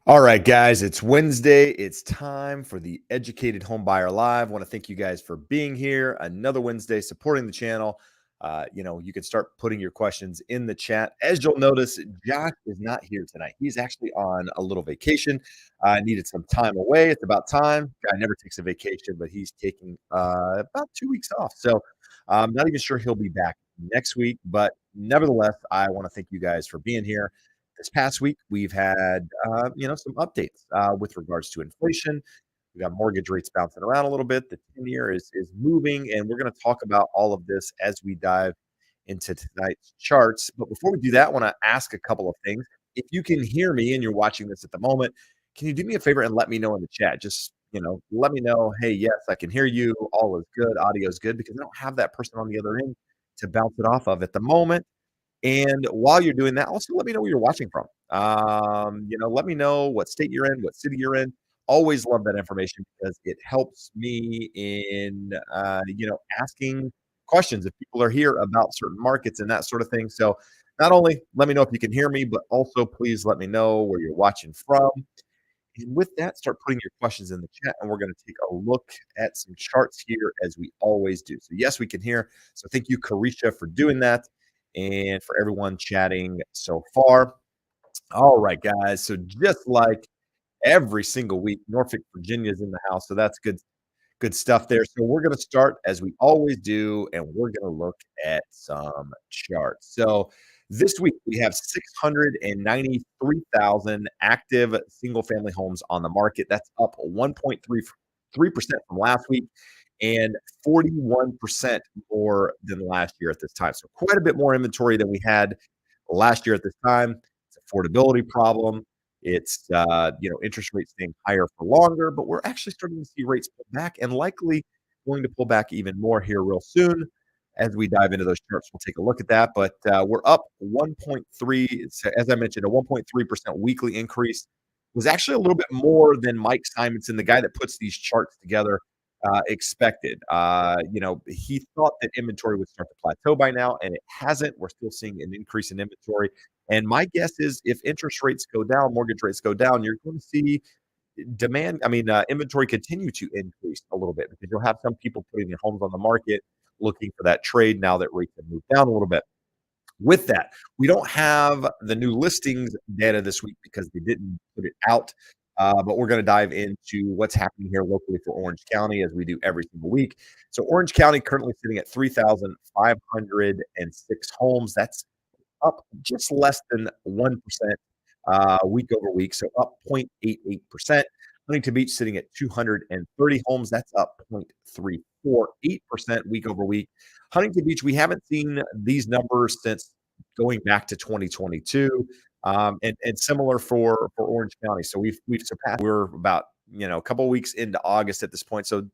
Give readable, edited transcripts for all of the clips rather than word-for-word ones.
All right, guys, it's Wednesday. It's time for the Educated Home Buyer Live. I want to thank you guys for being here. Another Wednesday supporting the channel. You can start putting your questions in the chat. As you'll notice, Josh is not here tonight. He's actually on a little vacation. Needed some time away. It's about time. Guy never takes a vacation, but he's taking about 2 weeks off. So I'm not even sure he'll be back next week. But nevertheless, I want to thank you guys for being here. This past week, we've had some updates with regards to inflation. We got mortgage rates bouncing around a little bit. The 10-year is moving, and we're going to talk about all of this as we dive into tonight's charts. But before we do that, I want to ask a couple of things. If you can hear me and you're watching this at the moment, can you do me a favor and let me know in the chat? Just let me know, hey, yes, I can hear you. All is good. Audio is good, because I don't have that person on the other end to bounce it off of at the moment. And while you're doing that, also let me know where you're watching from. Let me know what state you're in, what city you're in. Always love that information because it helps me in, asking questions if people are here about certain markets and that sort of thing. So not only let me know if you can hear me, but also please let me know where you're watching from. And with that, start putting your questions in the chat, and we're going to take a look at some charts here as we always do. So yes, we can hear. So thank you, Carisha, for doing that, and for everyone chatting so far. All right, guys. So just like every single week, Norfolk, Virginia is in the house. So that's good stuff there. So we're going to start as we always do, and we're going to look at some charts. So this week we have 693,000 active single-family homes on the market. That's up 1.33% from last week and 41% more than last year at this time. So quite a bit more inventory than we had last year at this time. It's an affordability problem. It's interest rates staying higher for longer, but we're actually starting to see rates pull back and likely going to pull back even more here real soon. As we dive into those charts, we'll take a look at that. But we're up 1.3, as I mentioned, a 1.3% weekly increase. Was actually a little bit more than Mike Simonson, the guy that puts these charts together, expected. He thought that inventory would start to plateau by now, and it hasn't. We're still seeing an increase in inventory. And my guess is if interest rates go down, mortgage rates go down, you're going to see inventory continue to increase a little bit, because you'll have some people putting their homes on the market looking for that trade now that rates have moved down a little bit. With that, we don't have the new listings data this week because they didn't put it out. But we're going to dive into what's happening here locally for Orange County, as we do every single week. So Orange County currently sitting at 3,506 homes. That's up just less than 1% week over week, so up 0.88%. Huntington Beach sitting at 230 homes. That's up 0.348% week over week. Huntington Beach, we haven't seen these numbers since going back to 2022, and similar for Orange County. So we've surpassed. We're about a couple of weeks into August at this point. So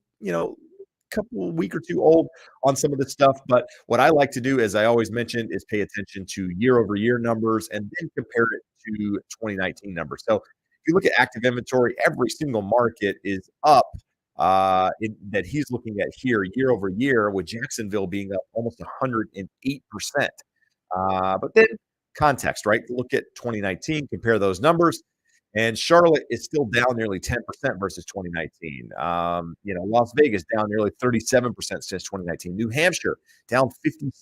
couple week or two old on some of this stuff. But what I like to do, as I always mention, is pay attention to year over year numbers and then compare it to 2019 numbers. So if you look at active inventory, every single market is up that he's looking at here year over year, with Jacksonville being up almost 108%. But then context, right? Look at 2019, compare those numbers. And Charlotte is still down nearly 10% versus 2019. Las Vegas down nearly 37% since 2019. New Hampshire down 56%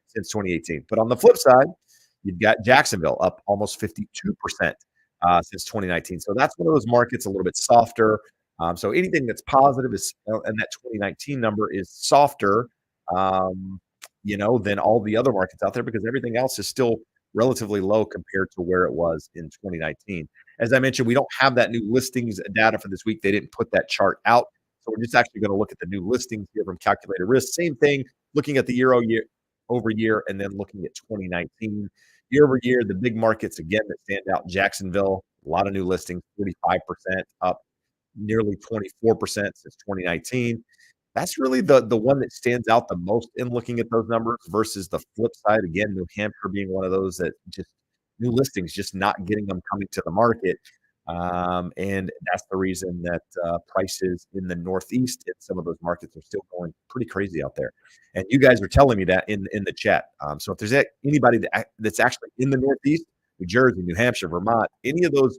since 2018. But on the flip side, you've got Jacksonville up almost 52% since 2019. So that's one of those markets a little bit softer. So anything that's positive is, and that 2019 number is softer, than all the other markets out there, because everything else is still relatively low compared to where it was in 2019. As I mentioned, we don't have that new listings data for this week. They didn't put that chart out. So we're just actually going to look at the new listings here from Calculated Risk. Same thing, looking at the year over year, and then looking at 2019. Year over year, the big markets, again, that stand out: Jacksonville, a lot of new listings, 45% up, nearly 24% since 2019. That's really the one that stands out the most in looking at those numbers, versus the flip side. Again, New Hampshire being one of those that just new listings, just not getting them coming to the market. And that's the reason that prices in the Northeast in some of those markets are still going pretty crazy out there. And you guys are telling me that in the chat. So if there's anybody that's actually in the Northeast, New Jersey, New Hampshire, Vermont, any of those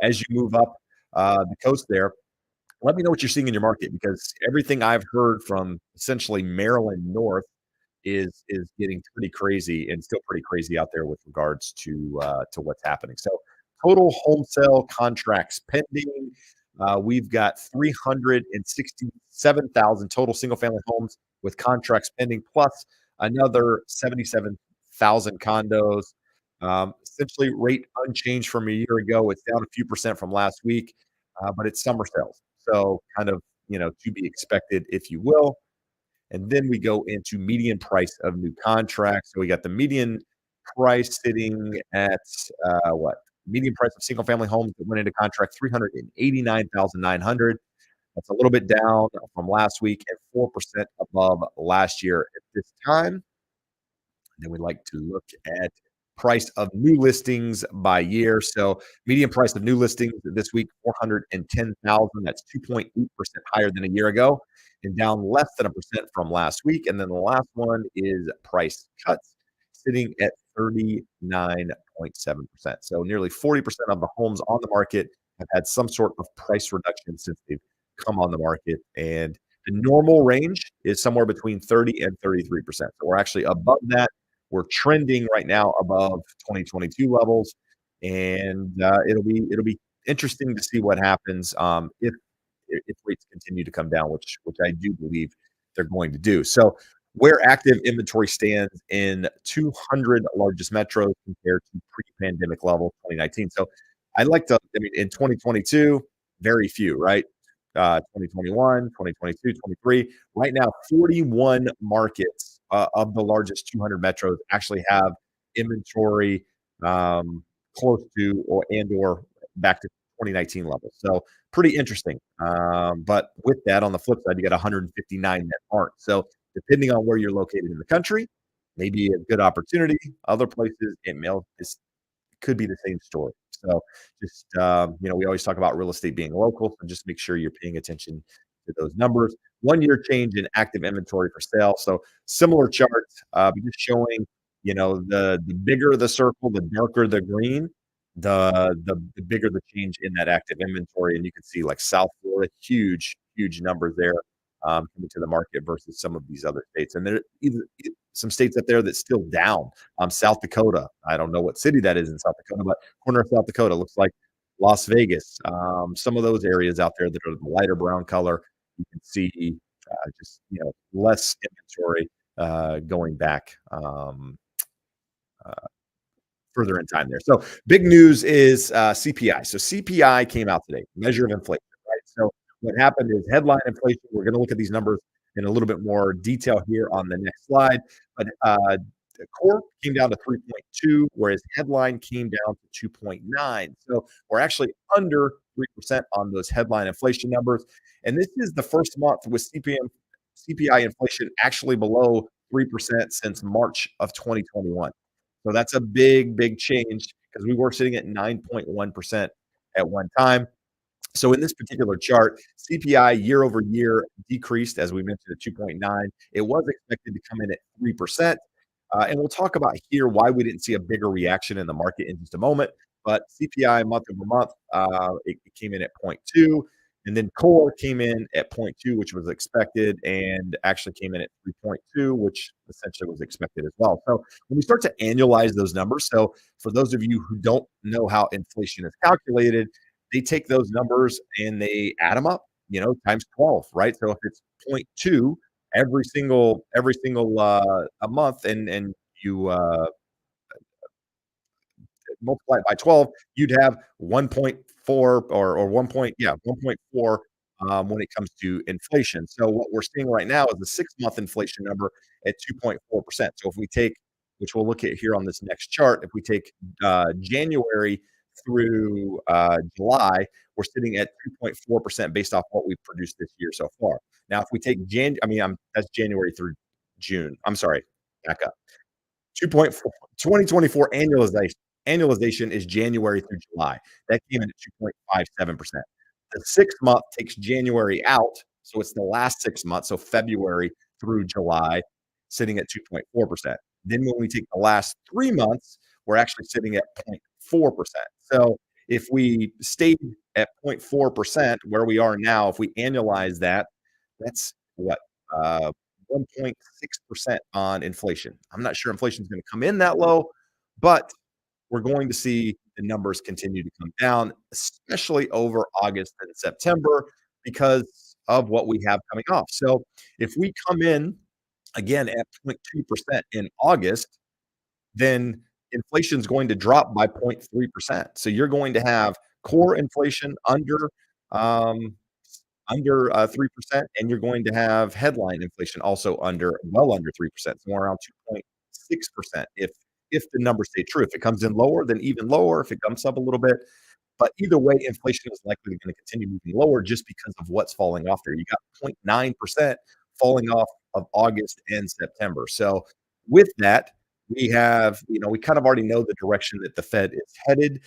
as you move up the coast there, let me know what you're seeing in your market because everything I've heard from essentially Maryland north is getting pretty crazy and still pretty crazy out there with regards to what's happening. So total home sale contracts pending. We've got 367,000 total single family homes with contracts pending, plus another 77,000 condos. Essentially, rate unchanged from a year ago. It's down a few percent from last week, but it's summer sales. So, kind of, to be expected, if you will. And then we go into median price of new contracts. So we got the median price sitting at what? Median price of single family homes that went into contract 389,900. That's a little bit down from last week and 4% above last year at this time. Then we like to look at price of new listings by year. So median price of new listings this week, 410,000. That's 2.8% higher than a year ago and down less than a percent from last week. And then the last one is price cuts sitting at 39.7%. So nearly 40% of the homes on the market have had some sort of price reduction since they've come on the market. And the normal range is somewhere between 30 and 33%. So we're actually above that. We're trending right now above 2022 levels, and it'll be interesting to see what happens if rates continue to come down, which I do believe they're going to do. So, where active inventory stands in 200 largest metros compared to pre-pandemic level 2019. So, I'd like to. I mean, in 2022, very few, right? 2021, 2022, 23. Right now, 41 markets of the largest 200 metros actually have inventory close to or back to 2019 levels. So pretty interesting. But with that, on the flip side, you got 159 that aren't. So depending on where you're located in the country, maybe a good opportunity. Other places, could be the same story. So just, we always talk about real estate being local, so just make sure you're paying attention to those numbers. 1 year change in active inventory for sale. So similar chart, but just showing, the bigger the circle, the darker the green, the bigger the change in that active inventory. And you can see like South Florida, huge, huge numbers there coming to the market versus some of these other states. And there even some states up there that's still down. South Dakota, I don't know what city that is in South Dakota, but corner of South Dakota looks like Las Vegas. Some of those areas out there that are the lighter brown color, you can see just less inventory going back uh, further in time there. So big news is CPI. So CPI came out today, measure of inflation, right? So what happened is headline inflation. We're going to look at these numbers in a little bit more detail here on the next slide. But the core came down to 3.2, whereas headline came down to 2.9. So we're actually under 3% on those headline inflation numbers. And this is the first month with CPI inflation actually below 3% since March of 2021. So that's a big, big change because we were sitting at 9.1% at one time. So in this particular chart, CPI year over year decreased, as we mentioned, at 2.9. It was expected to come in at 3%. And we'll talk about here why we didn't see a bigger reaction in the market in just a moment. But CPI month over month, it came in at zero point 0.2. And then core came in at zero point 0.2, which was expected, and actually came in at 3.2, which essentially was expected as well. So when we start to annualize those numbers, so for those of you who don't know how inflation is calculated, they take those numbers and they add them up, times 12, right? So if it's zero point 0.2 every single a month, and you multiply it by 12, you'd have 1.4 or 1.4 when it comes to inflation. So what we're seeing right now is the 6-month inflation number at 2.4%. So if we take, which we'll look at here on this next chart, if we take January through July, we're sitting at 2.4% based off what we've produced this year so far. Now, if we take that's January through June. I'm sorry, back up. 2.4 2024 annualization is January through July. That came in at 2.57%. The 6-month takes January out, so it's the last 6 months, so February through July, sitting at 2.4%. Then when we take the last 3 months, we're actually sitting at 0.4%. So If we stayed at 0.4% where we are now, if we annualize that, that's what, 1.6% on inflation. I'm not sure inflation is gonna come in that low, but we're going to see the numbers continue to come down, especially over August and September because of what we have coming off. So if we come in again at 0.2% in August, then inflation is going to drop by 0.3%. So you're going to have core inflation um, under 3%, and you're going to have headline inflation also under 3%, somewhere around 2.6% if the numbers stay true. If it comes in lower, then even lower. If it comes up a little bit, but either way, inflation is likely going to continue moving lower just because of what's falling off there. You got 0.9% falling off of August and September. So with that, we have, we kind of already know the direction that the Fed is headed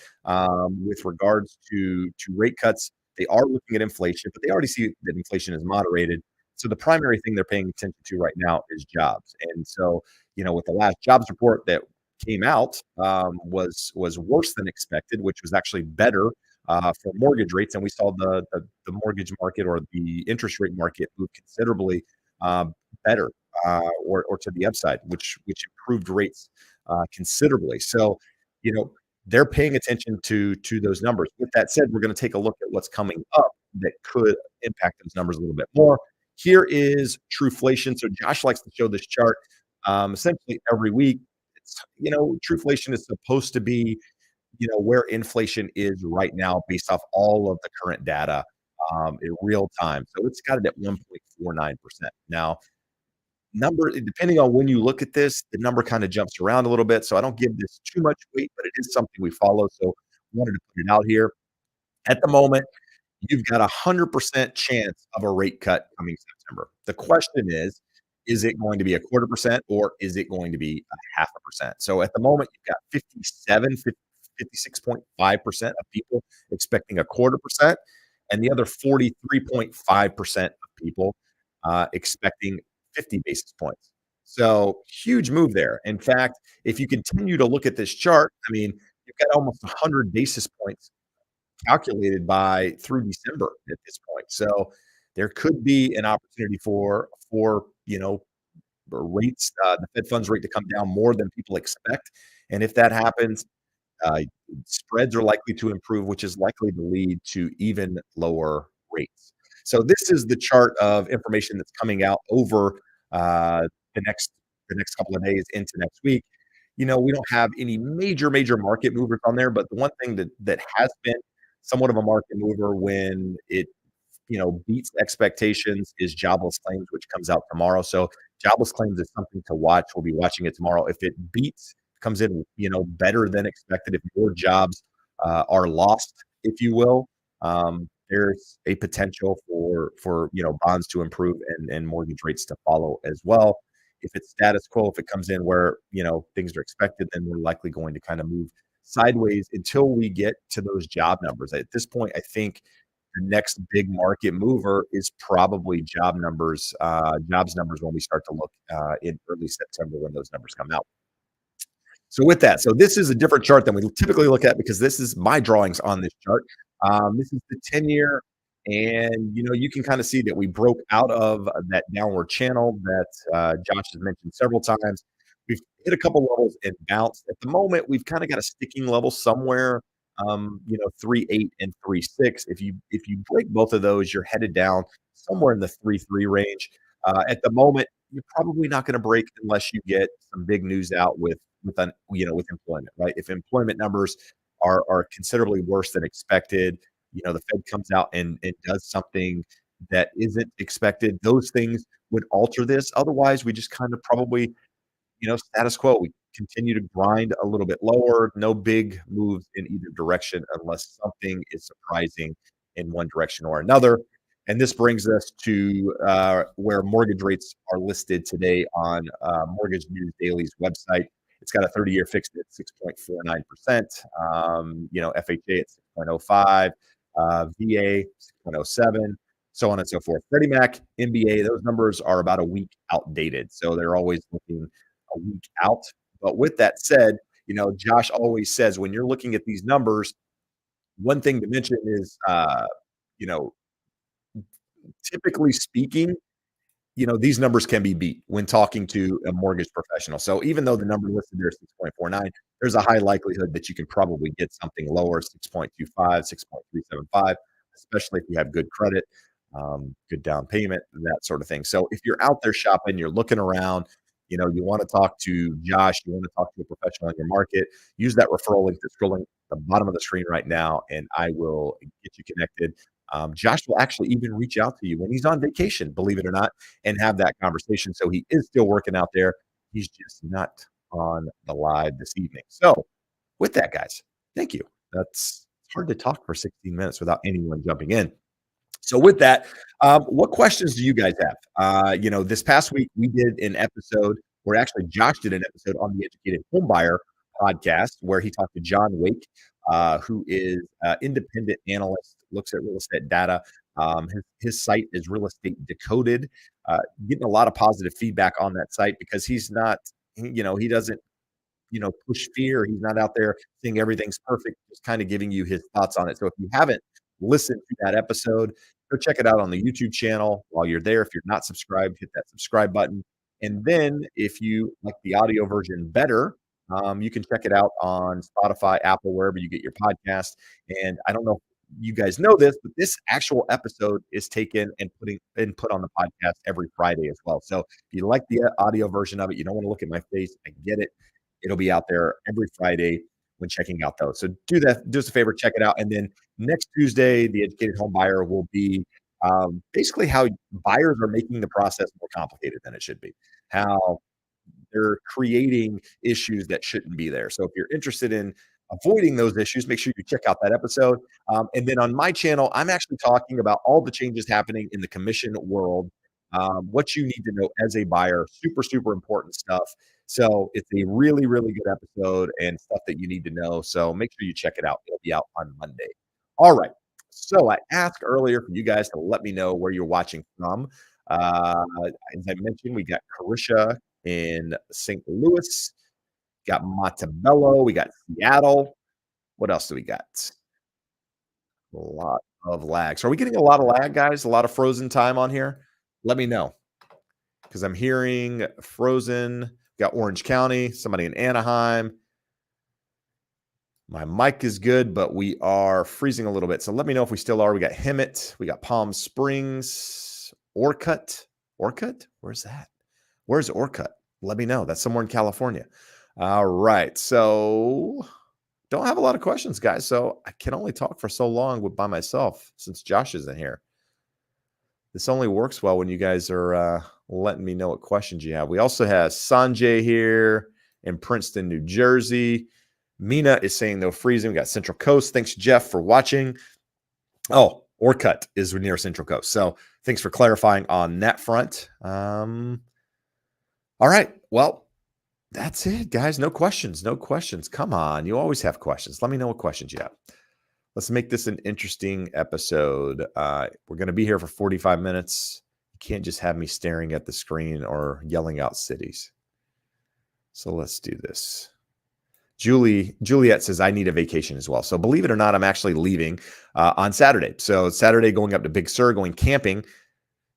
with regards to rate cuts. They are looking at inflation, but they already see that inflation is moderated. So the primary thing they're paying attention to right now is jobs. And so, with the last jobs report that came out was worse than expected, which was actually better for mortgage rates, and we saw the mortgage market or the interest rate market move considerably uh, better or to the upside, which improved rates considerably. So, you know, they're paying attention to those numbers. With that said, we're going to take a look at what's coming up that could impact those numbers a little bit more. Here is Trueflation. So Josh likes to show this chart essentially every week. Trueflation is supposed to be, where inflation is right now based off all of the current data in real time. So it's got it at 1.49%. Now, depending on when you look at this, the number kind of jumps around a little bit. So I don't give this too much weight, but it is something we follow. So wanted to put it out here. At the moment, you've got 100% chance of a rate cut coming September. The question is it going to be a quarter percent or is it going to be a half a percent? So at the moment, you've got 56.5% of people expecting a quarter percent, and the other 43.5% of people expecting 50 basis points. So huge move there. In fact, if you continue to look at this chart, I mean, you've got almost 100 basis points calculated by through December at this point. So there could be an opportunity for rates, the Fed funds rate to come down more than people expect. And if that happens, uh, spreads are likely to improve, which is likely to lead to even lower rates. So this is the chart of information that's coming out over uh, the next couple of days into next week. We don't have any major market movers on there, but the one thing that has been somewhat of a market mover when it beats expectations is jobless claims, which comes out tomorrow. So jobless claims is something to watch. We'll be watching it tomorrow. If it comes in, better than expected, if more jobs are lost, if you will, there's a potential for bonds to improve and mortgage rates to follow as well. If it's status quo, if it comes in where things are expected, then we're likely going to kind of move sideways until we get to those job numbers. At this point, I think the next big market mover is probably jobs numbers when we start to look in early September when those numbers come out. So with that, so this is a different chart than we typically look at because this is my drawings on this chart. This is the 10-year, and you can kind of see that we broke out of that downward channel that Josh has mentioned several times. We've hit a couple levels and bounced. At the moment, we've kind of got a sticking level somewhere, 3.8 and 3.6. If you break both of those, you're headed down somewhere in the 3.3 range. At the moment, you're probably not going to break unless you get some big news out with employment, right? If employment numbers are considerably worse than expected, the Fed comes out and does something that isn't expected, those things would alter this. Otherwise, we just kind of probably status quo. We continue to grind a little bit lower, no big moves in either direction unless something is surprising in one direction or another. And this brings us to where mortgage rates are listed today on Mortgage News Daily's website. It's got a 30-year fixed at 6.49%, FHA at 6.05, VA 6.07, so on and so forth. Freddie Mac, MBA, those numbers are about a week outdated, so they're always looking a week out. But with that said, Josh always says when you're looking at these numbers, One thing to mention is, you know, typically speaking, these numbers can be beat when talking to a mortgage professional. So even though the number listed there is 6.49, there's a high likelihood that you can probably get something lower, 6.25, 6.375, especially if you have good credit, good down payment, that sort of thing. So if you're out there shopping, you're looking around, you want to talk to Josh, you want to talk to a professional in your market, use that referral link that's scrolling at the bottom of the screen right now, and I will get you connected. Josh will actually even reach out to you when he's on vacation, believe it or not, and have that conversation. So he is still working out there. He's just not on the live this evening. So with that, guys, thank you. That's it's hard to talk for 16 minutes without anyone jumping in. So with that, what questions do you guys have? This past week we did an episode where actually Josh did an episode on the Educated Homebuyer podcast where he talked to John Wake, who is an independent analyst, looks at real estate data. His site is Real Estate Decoded. Getting a lot of positive feedback on that site because he's not, he doesn't push fear. He's not out there saying everything's perfect, just kind of giving you his thoughts on it. So if you haven't listened to that episode, go check it out on the YouTube channel while you're there. If you're not subscribed, hit that subscribe button. And then if you like the audio version better, you can check it out on Spotify, Apple, wherever you get your podcast. And I don't know if you guys know this, but this actual episode is taken and put on the podcast every Friday as well. So if you like the audio version of it, you don't want to look at my face, I get it. It'll be out there every Friday when checking out those. So do that. Do us a favor, check it out. And then next Tuesday, the Educated Home Buyer will be basically how buyers are making the process more complicated than it should be. How they're creating issues that shouldn't be there. So if you're interested in avoiding those issues, make sure you check out that episode. And then on my channel, I'm actually talking about all the changes happening in the commission world, what you need to know as a buyer, super, super important stuff. So it's a really, really good episode and stuff that you need to know. So make sure you check it out. It'll be out on Monday. All right. So I asked earlier for you guys to let me know where you're watching from. As I mentioned, we got Carisha in St. Louis, got Montebello, we got Seattle. What else do we got? A lot of lag. So are we getting a lot of lag, guys? A lot of frozen time on here? Let me know because I'm hearing frozen. Got Orange County, somebody in Anaheim. My mic is good, but we are freezing a little bit. So let me know if we still are. We got Hemet. We got Palm Springs, Orcutt. Orcutt? Where's that? Where's Orcutt? Let me know. That's somewhere in California. All right. So don't have a lot of questions, guys. So I can only talk for so long by myself since Josh isn't here. This only works well when you guys are letting me know what questions you have. We also have Sanjay here in Princeton, New Jersey. Mina is saying no freezing. We got Central Coast. Thanks, Jeff, for watching. Oh, Orcutt is near Central Coast. So thanks for clarifying on that front. All right. Well, that's it, guys. No questions. No questions. Come on. You always have questions. Let me know what questions you have. Let's make this an interesting episode. We're going to be here for 45 minutes. You can't just have me staring at the screen or yelling out cities. So let's do this. Juliet says, I need a vacation as well. So believe it or not, I'm actually leaving on Saturday. So Saturday, going up to Big Sur, going camping,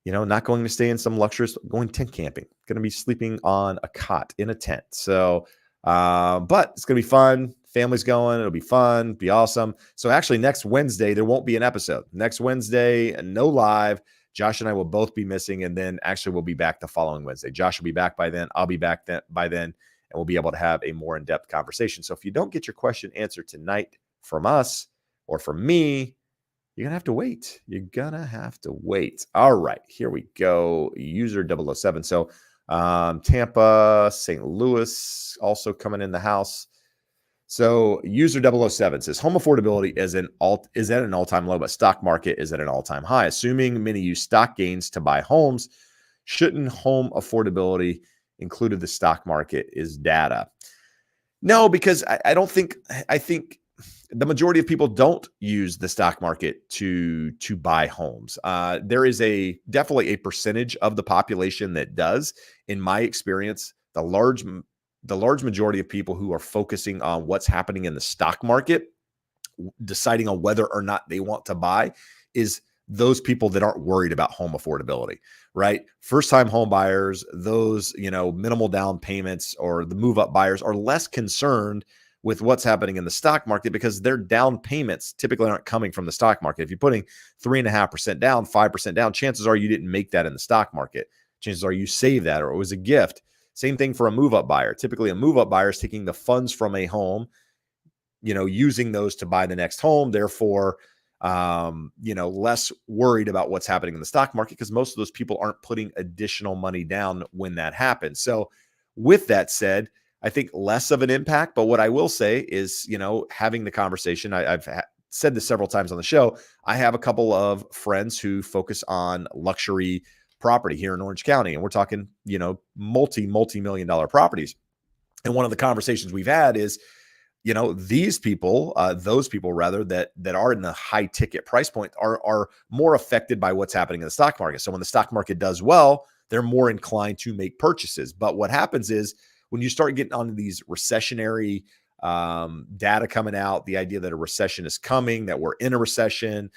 not going to stay in some luxurious, going tent camping, going to be sleeping on a cot in a tent. So, but it's going to be fun. Family's going. It'll be fun, be awesome. So actually next Wednesday, there won't be an episode. Next Wednesday, no live. Josh and I will both be missing. And then actually we'll be back the following Wednesday. Josh will be back by then. I'll be back by then. And we'll be able to have a more in-depth conversation. So if you don't get your question answered tonight from us or from me, you're going to have to wait. You're going to have to wait. All right, here we go. User 007. So Tampa, St. Louis also coming in the house. So user 007 says home affordability is at an all-time low, but stock market is at an all-time high. Assuming many use stock gains to buy homes, shouldn't home affordability included the stock market is data? No, because I think the majority of people don't use the stock market to buy homes. There is definitely a percentage of the population that does. In my experience, the large majority of people who are focusing on what's happening in the stock market deciding on whether or not they want to buy is those people that aren't worried about home affordability, right? First time home buyers, those, minimal down payments or the move up buyers are less concerned with what's happening in the stock market because their down payments typically aren't coming from the stock market. If you're putting 3.5% down, 5% down, chances are you didn't make that in the stock market. Chances are you saved that or it was a gift. Same thing for a move up buyer. Typically a move up buyer is taking the funds from a home, using those to buy the next home. Therefore, less worried about what's happening in the stock market because most of those people aren't putting additional money down when that happens. So with that said, I think less of an impact. But what I will say is, having the conversation, I've said this several times on the show. I have a couple of friends who focus on luxury property here in Orange County. And we're talking, multi-million dollar properties. And one of the conversations we've had is, these people, those people rather, that are in the high ticket price point are more affected by what's happening in the stock market. So when the stock market does well, they're more inclined to make purchases. But what happens is when you start getting onto these recessionary data coming out, the idea that a recession is coming, that we're in a recession,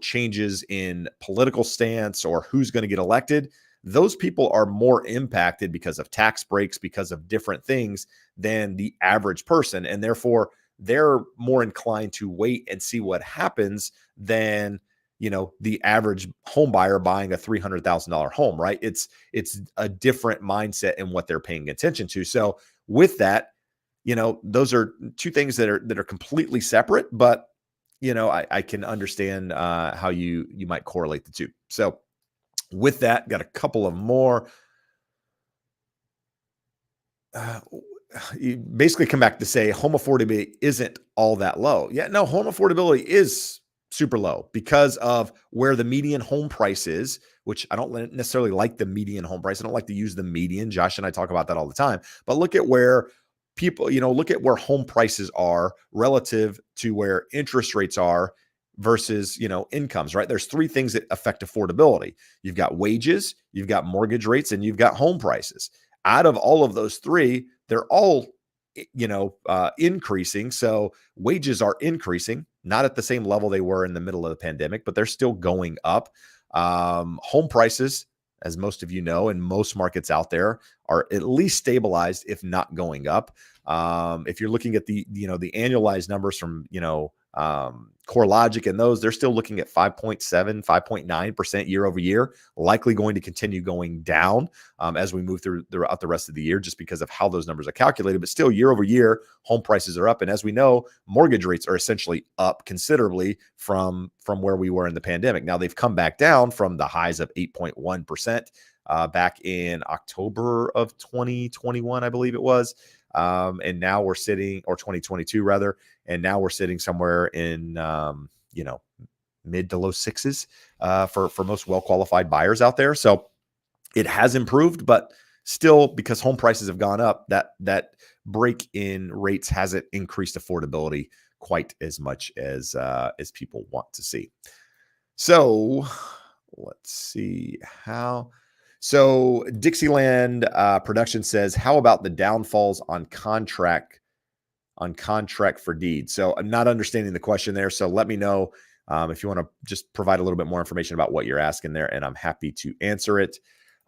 changes in political stance or who's going to get elected, those people are more impacted because of tax breaks, because of different things than the average person. And therefore, they're more inclined to wait and see what happens than, the average home buyer buying a $300,000 home, right? It's a different mindset in what they're paying attention to. So with that, those are two things that are completely separate, but, I can understand how you might correlate the two. So with that, got a couple of more. You basically come back to say home affordability isn't all that low. Yeah, no, home affordability is super low because of where the median home price is, which I don't necessarily like the median home price. I don't like to use the median. Josh and I talk about that all the time. But look at where people, look at where home prices are relative to where interest rates are versus, incomes, right? There's three things that affect affordability. You've got wages, you've got mortgage rates, and you've got home prices. Out of all of those three, they're all, increasing. So wages are increasing, not at the same level they were in the middle of the pandemic, but they're still going up. Home prices, as most of you know, in most markets out there are at least stabilized, if not going up. If you're looking at the annualized numbers from, CoreLogic and those, they're still looking at 5.7, 5.9% year over year, likely going to continue going down as we move throughout the rest of the year, just because of how those numbers are calculated. But still, year over year, home prices are up. And as we know, mortgage rates are essentially up considerably from where we were in the pandemic. Now they've come back down from the highs of 8.1% back in October of 2021, I believe it was. And now we're sitting, or 2022 rather, and now we're sitting somewhere in, mid to low sixes for most well-qualified buyers out there. So it has improved, but still, because home prices have gone up, that break in rates hasn't increased affordability quite as much as people want to see. So let's see how. So Dixieland Production says, how about the downfalls on contract for deed? So I'm not understanding the question there. So let me know if you want to just provide a little bit more information about what you're asking there, and I'm happy to answer it.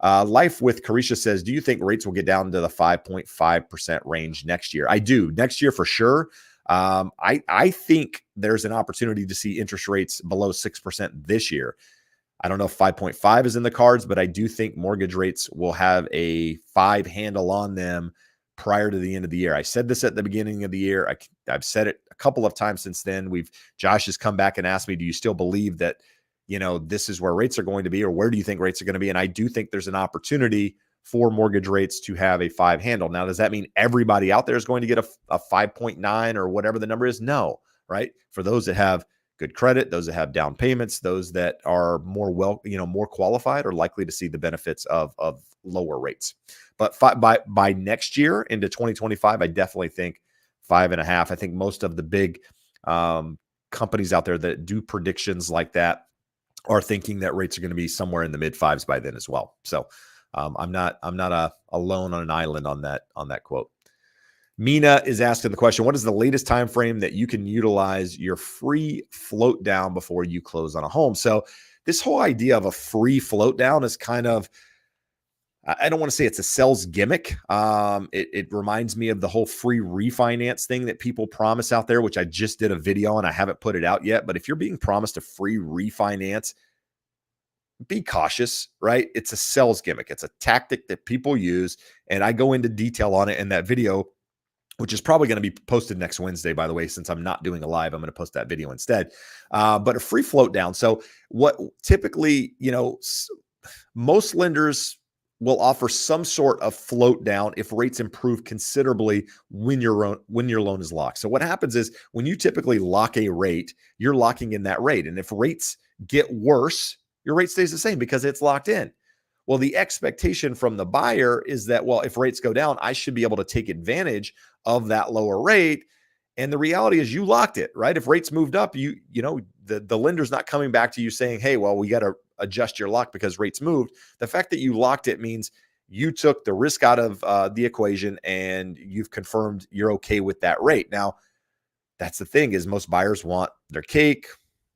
Life with Carisha says, do you think rates will get down to the 5.5% range next year? I do. Next year for sure. I think there's an opportunity to see interest rates below 6% this year. I don't know if 5.5 is in the cards, but I do think mortgage rates will have a 5 handle on them prior to the end of the year. I said this at the beginning of the year. I've said it a couple of times since then. Josh has come back and asked me, do you still believe that, this is where rates are going to be, or where do you think rates are going to be? And I do think there's an opportunity for mortgage rates to have a 5 handle. Now, does that mean everybody out there is going to get a 5.9 or whatever the number is? No, right? For those that have good credit, those that have down payments, those that are more qualified are likely to see the benefits of lower rates. But by next year into 2025, I definitely think 5.5. I think most of the big companies out there that do predictions like that are thinking that rates are going to be somewhere in the mid 5s by then as well. So I'm not alone on an island on that quote. Mina is asking the question, what is the latest time frame that you can utilize your free float down before you close on a home? So this whole idea of a free float down is kind of, I don't want to say it's a sales gimmick. It reminds me of the whole free refinance thing that people promise out there, which I just did a video on. I haven't put it out yet, but if you're being promised a free refinance, be cautious, right? It's a sales gimmick. It's a tactic that people use. And I go into detail on it in that video, which is probably going to be posted next Wednesday, by the way, since I'm not doing a live, I'm going to post that video instead. But a free float down. So what typically, most lenders will offer some sort of float down if rates improve considerably when your loan is locked. So what happens is when you typically lock a rate, you're locking in that rate. And if rates get worse, your rate stays the same because it's locked in. Well, the expectation from the buyer is that, well, if rates go down, I should be able to take advantage of that lower rate. And the reality is you locked it, right? If rates moved up, the lender's not coming back to you saying, hey, well, we got to adjust your lock because rates moved. The fact that you locked it means you took the risk out of the equation and you've confirmed you're okay with that rate. Now, that's the thing is most buyers want their cake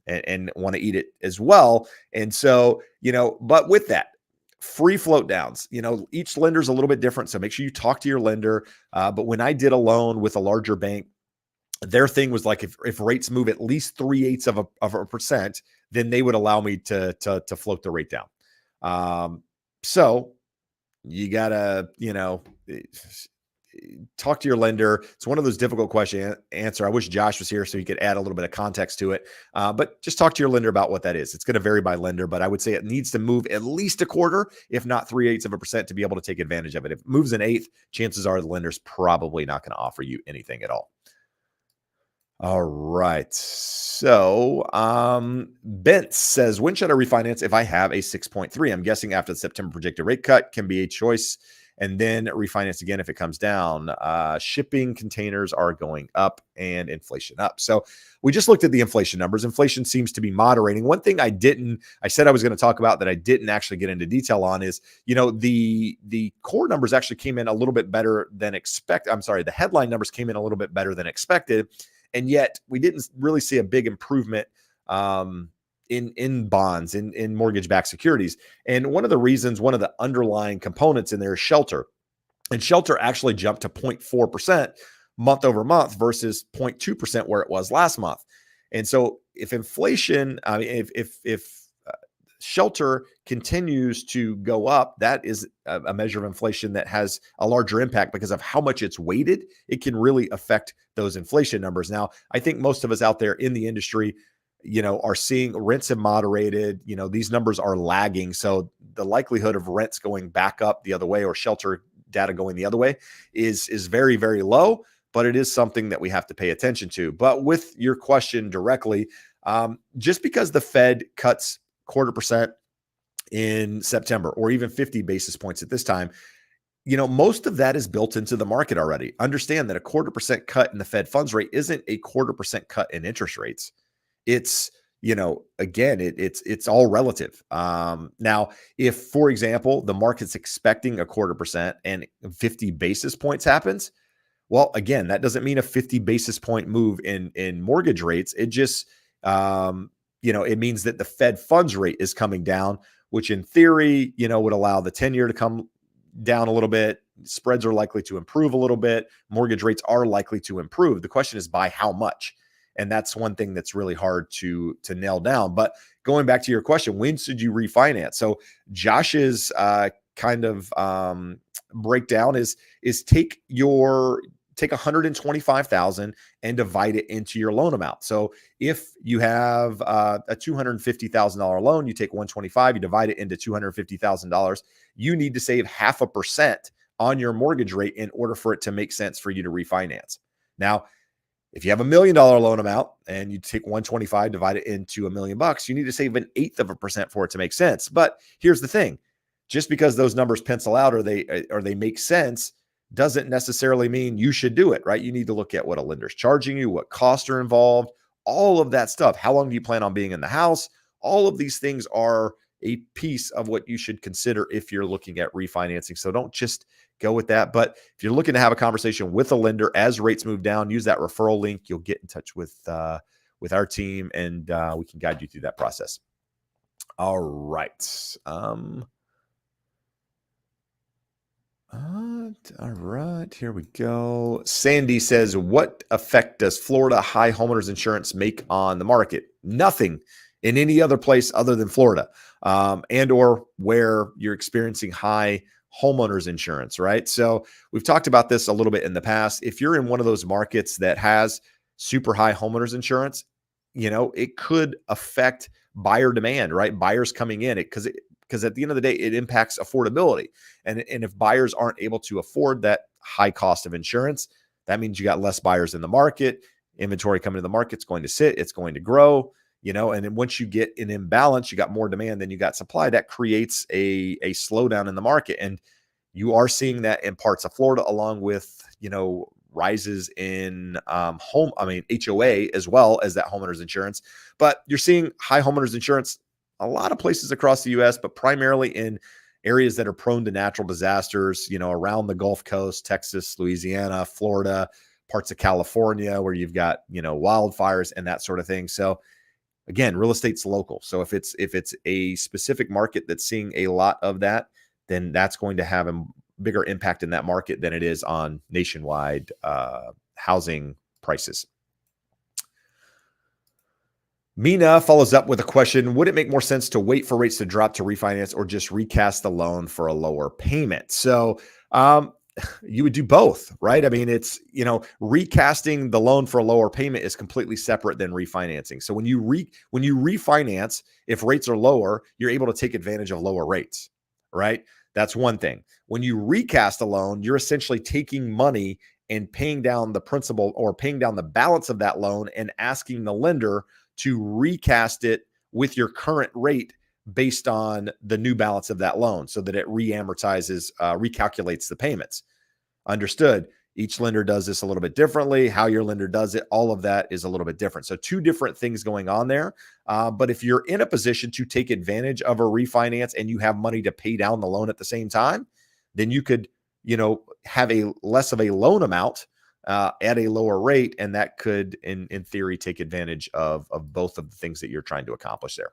and want to eat it as well. And so, but with that, free float downs, each lender's a little bit different. So make sure you talk to your lender. But when I did a loan with a larger bank, their thing was like, if rates move at least 3/8 of a percent, then they would allow me to float the rate down. So you gotta, talk to your lender. It's one of those difficult question answer. I wish Josh was here so he could add a little bit of context to it. But just talk to your lender about what that is. It's going to vary by lender, but I would say it needs to move at least a quarter, if not 3/8 of a percent, to be able to take advantage of it. If it moves an eighth, chances are the lender's probably not going to offer you anything at all. All right. So Bent says, when should I refinance if I have a 6.3? I'm guessing after the September projected rate cut can be a choice, and then refinance again if it comes down. Shipping containers are going up and inflation up. So we just looked at the inflation numbers. Inflation seems to be moderating. One thing I said I was going to talk about that I didn't actually get into detail on is, the core numbers actually came in a little bit better than expected. I'm sorry, the headline numbers came in a little bit better than expected. And yet we didn't really see a big improvement in bonds, in mortgage-backed securities. And one of the underlying components in there is shelter. And shelter actually jumped to 0.4% month over month versus 0.2% where it was last month. And so if inflation, if shelter continues to go up, that is a measure of inflation that has a larger impact because of how much it's weighted. It can really affect those inflation numbers. Now, I think most of us out there in the industry, are seeing rents have moderated. These numbers are lagging. So the likelihood of rents going back up the other way or shelter data going the other way is very, very low, but it is something that we have to pay attention to. But with your question directly, just because the Fed cuts 0.25% in September, or even 50 basis points at this time, most of that is built into the market already. Understand that a 0.25% cut in the Fed funds rate isn't a 0.25% cut in interest rates. It's, again, it's all relative. Now, if, for example, the market's expecting a 0.25% and 50 basis points happens, well, again, that doesn't mean a 50 basis point move in mortgage rates. It just, it means that the Fed funds rate is coming down, which in theory, would allow the 10-year to come down a little bit. Spreads are likely to improve a little bit. Mortgage rates are likely to improve. The question is by how much? And that's one thing that's really hard to nail down. But going back to your question, when should you refinance? So Josh's breakdown is take 125,000 and divide it into your loan amount. So if you have a $250,000 loan, you take 125, you divide it into $250,000. You need to save 0.5% on your mortgage rate in order for it to make sense for you to refinance. Now, if you have $1 million loan amount and you take 125, divide it into $1 million, you need to save 0.1% for it to make sense. But here's the thing: just because those numbers pencil out or they make sense doesn't necessarily mean you should do it, right? You need to look at what a lender's charging you, what costs are involved, all of that stuff. How long do you plan on being in the house? All of these things are a piece of what you should consider if you're looking at refinancing. So don't just go with that. But if you're looking to have a conversation with a lender as rates move down, use that referral link. You'll get in touch with our team, and we can guide you through that process. All right. All right, here we go. Sandy says, what effect does Florida high homeowners insurance make on the market? Nothing in any other place other than Florida, and or where you're experiencing high homeowners insurance, right? So we've talked about this a little bit in the past. If you're in one of those markets that has super high homeowners insurance, it could affect buyer demand, right? Buyers coming in it because at the end of the day, it impacts affordability. And if buyers aren't able to afford that high cost of insurance, that means you got less buyers in the market. Inventory coming to the market, it's going to sit, it's going to grow, and then once you get an imbalance, you got more demand than you got supply. That creates a slowdown in the market. And you are seeing that in parts of Florida, along with, rises in HOA, as well as that homeowners insurance. But you're seeing high homeowners insurance a lot of places across the US, but primarily in areas that are prone to natural disasters, around the Gulf Coast, Texas, Louisiana, Florida, parts of California, where you've got, wildfires and that sort of thing. So again, real estate's local. So if it's a specific market that's seeing a lot of that, then that's going to have a bigger impact in that market than it is on nationwide housing prices. Mina follows up with a question. Would it make more sense to wait for rates to drop to refinance, or just recast the loan for a lower payment? So you would do both, right? I mean, it's, recasting the loan for a lower payment is completely separate than refinancing. So when you refinance, if rates are lower, you're able to take advantage of lower rates, right? That's one thing. When you recast a loan, you're essentially taking money and paying down the principal or paying down the balance of that loan and asking the lender to recast it with your current rate based on the new balance of that loan, so that it reamortizes, recalculates the payments. Understood. Each lender does this a little bit differently. How your lender does it, all of that is a little bit different. So two different things going on there. But if you're in a position to take advantage of a refinance and you have money to pay down the loan at the same time, then you could, have a less of a loan amount at a lower rate, and that could, in theory, take advantage of both of the things that you're trying to accomplish there.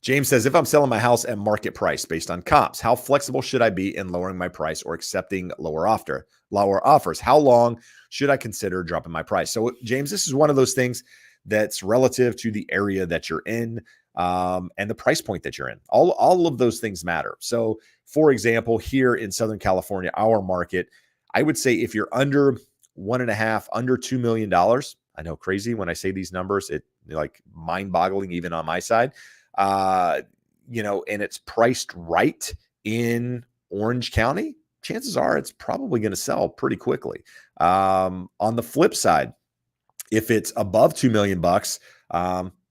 James says, if I'm selling my house at market price based on comps, how flexible should I be in lowering my price or accepting lower offers? How long should I consider dropping my price? So, James, this is one of those things that's relative to the area that you're in, and the price point that you're in. All of those things matter. So, for example, here in Southern California, our market, I would say if you're under under $2 million, I know, crazy when I say these numbers, it like mind-boggling even on my side. And it's priced right in Orange County, chances are it's probably going to sell pretty quickly. On the flip side, if it's above $2 million,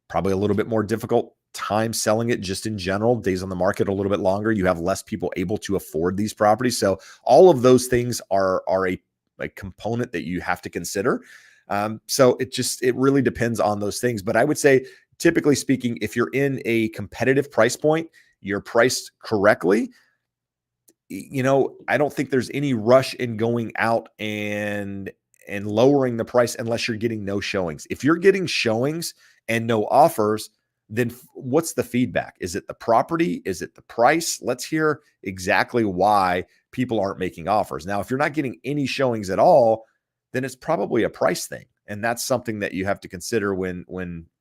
probably a little bit more difficult time selling it just in general. Days on the market a little bit longer. You have less people able to afford these properties. So all of those things are a component that you have to consider. So it really depends on those things. But I would say, typically speaking, if you're in a competitive price point, you're priced correctly, I don't think there's any rush in going out and lowering the price unless you're getting no showings. If you're getting showings and no offers, then what's the feedback? Is it the property? Is it the price? Let's hear exactly why people aren't making offers. Now, if you're not getting any showings at all, then it's probably a price thing. And that's something that you have to consider when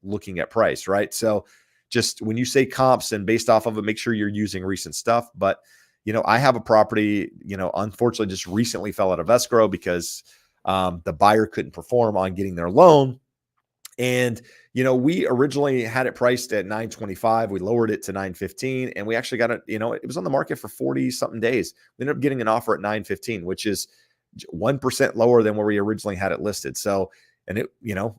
looking at price, right? So just when you say comps and based off of it, make sure you're using recent stuff. But, I have a property, unfortunately just recently fell out of escrow because the buyer couldn't perform on getting their loan. And, we originally had it priced at 925. We lowered it to 915, and we actually got it, it was on the market for 40 something days. We ended up getting an offer at 915, which is 1% lower than where we originally had it listed. So, and it,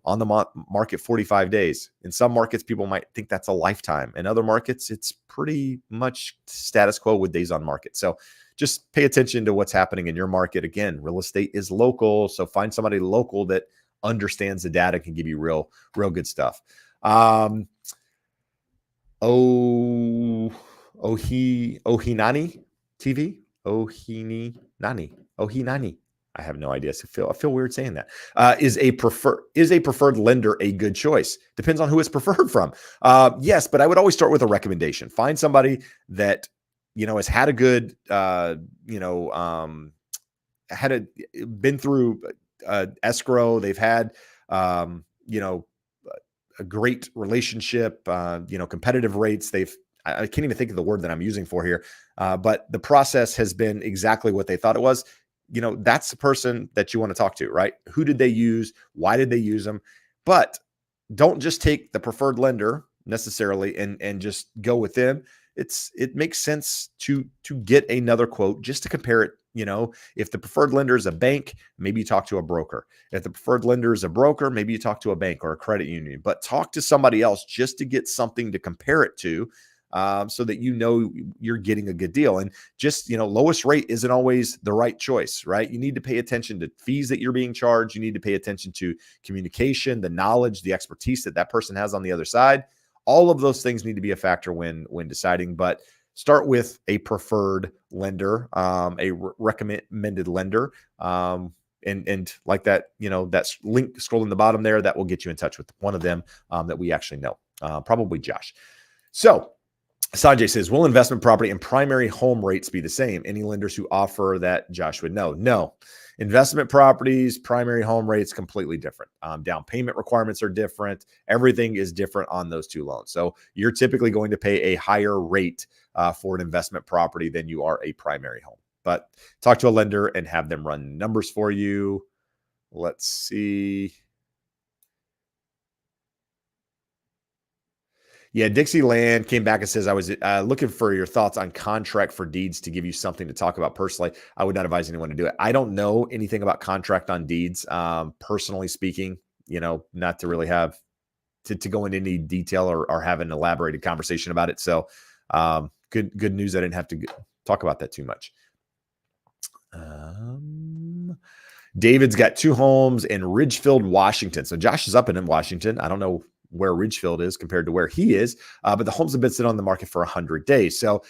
on the market 45 days. In some markets, people might think that's a lifetime. In other markets, it's pretty much status quo with days on market. So just pay attention to what's happening in your market. Again, real estate is local. So find somebody local that understands the data, can give you real good stuff. Ohinani TV, Ohinani. I have no idea. So I feel weird saying that. Is a preferred lender a good choice? Depends on who it's preferred from. Yes, but I would always start with a recommendation. Find somebody that has had a good been through escrow. They've had a great relationship. Competitive rates. I can't even think of the word that I'm using for here, but the process has been exactly what they thought it was. That's the person that you want to talk to, right? Who did they use? Why did they use them? But don't just take the preferred lender necessarily and just go with them. It makes sense to get another quote just to compare it. If the preferred lender is a bank, maybe you talk to a broker. If the preferred lender is a broker, maybe you talk to a bank or a credit union, but talk to somebody else just to get something to compare it to, so that you're getting a good deal. And just, lowest rate isn't always the right choice, right? You need to pay attention to fees that you're being charged. You need to pay attention to communication, the knowledge, the expertise that person has on the other side. All of those things need to be a factor when deciding, but start with a preferred lender, a recommended lender. And like that, that's link scrolling the bottom there, that will get you in touch with one of them that we actually know, probably Josh. So Sanjay says, will investment property and primary home rates be the same? Any lenders who offer that, Josh would know. No. Investment properties, primary home rates, completely different. Down payment requirements are different. Everything is different on those two loans. So you're typically going to pay a higher rate for an investment property than you are a primary home. But talk to a lender and have them run numbers for you. Let's see. Yeah, Dixieland came back and says, I was looking for your thoughts on contract for deeds to give you something to talk about personally. I would not advise anyone to do it. I don't know anything about contract on deeds, personally speaking, not to really have to go into any detail or have an elaborated conversation about it. So good news. I didn't have to talk about that too much. David's got 2 homes in Ridgefield, Washington. So Josh is up in Washington. I don't know where Ridgefield is compared to where he is, but the homes have been sitting on the market for 100 days. So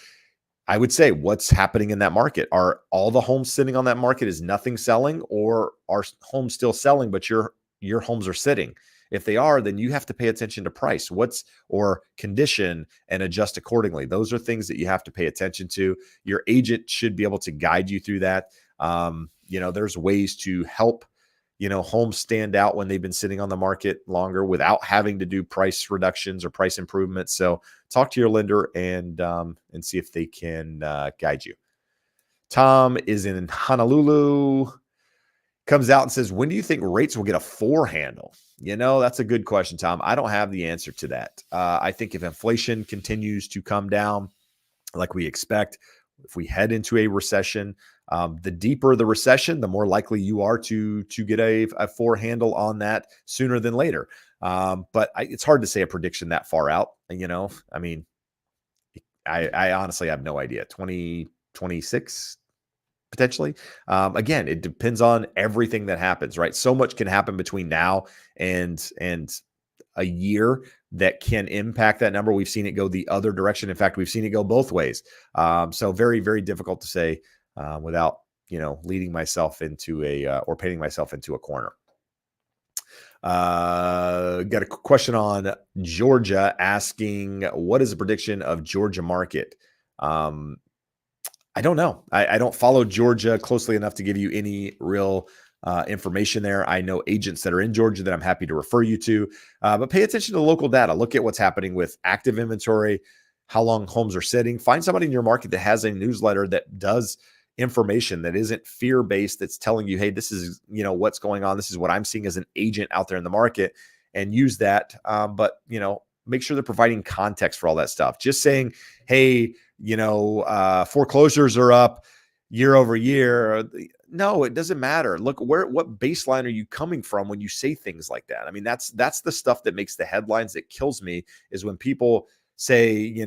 I would say, what's happening in that market? Are all the homes sitting on that market? Is nothing selling, or are homes still selling, but your homes are sitting? If they are, then you have to pay attention to price, or condition, and adjust accordingly. Those are things that you have to pay attention to. Your agent should be able to guide you through that. There's ways to help homes stand out when they've been sitting on the market longer without having to do price reductions or price improvements. So talk to your lender and see if they can guide you. Tom is in Honolulu, comes out and says, when do you think rates will get a 4 handle? That's a good question, Tom. I don't have the answer to that. I think if inflation continues to come down like we expect, if we head into a recession, the deeper the recession, the more likely you are to get a 4 handle on that sooner than later. But it's hard to say a prediction that far out. I mean, I honestly have no idea. 2026 potentially. Again, it depends on everything that happens, right? So much can happen between now and a year that can impact that number. We've seen it go the other direction. In fact, we've seen it go both ways. So very, very difficult to say without, leading myself into or painting myself into a corner. Got a question on Georgia asking, what is the prediction of Georgia market? I don't know. I don't follow Georgia closely enough to give you any real information there. I know agents that are in Georgia that I'm happy to refer you to, but pay attention to local data. Look at what's happening with active inventory, how long homes are sitting. Find somebody in your market that has a newsletter that does information that isn't fear-based, that's telling you, hey, this is, what's going on. This is what I'm seeing as an agent out there in the market, and use that. But, make sure they're providing context for all that stuff. Just saying, hey, foreclosures are up year over year. No, it doesn't matter. Look, what baseline are you coming from when you say things like that? I mean, that's the stuff that makes the headlines. That kills me is when people say,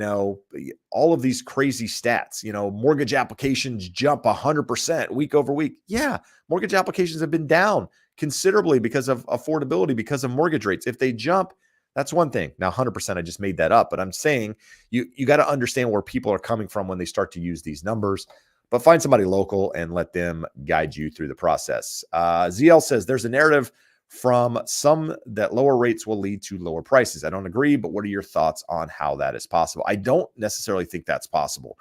all of these crazy stats, mortgage applications jump 100% week over week. Yeah. Mortgage applications have been down considerably because of affordability, because of mortgage rates. If they jump, that's one thing. Now, 100%, I just made that up, but I'm saying you got to understand where people are coming from when they start to use these numbers. but find somebody local and let them guide you through the process. ZL says there's a narrative from some that lower rates will lead to lower prices. I don't agree, but what are your thoughts on how that is possible? I don't necessarily think that's possible.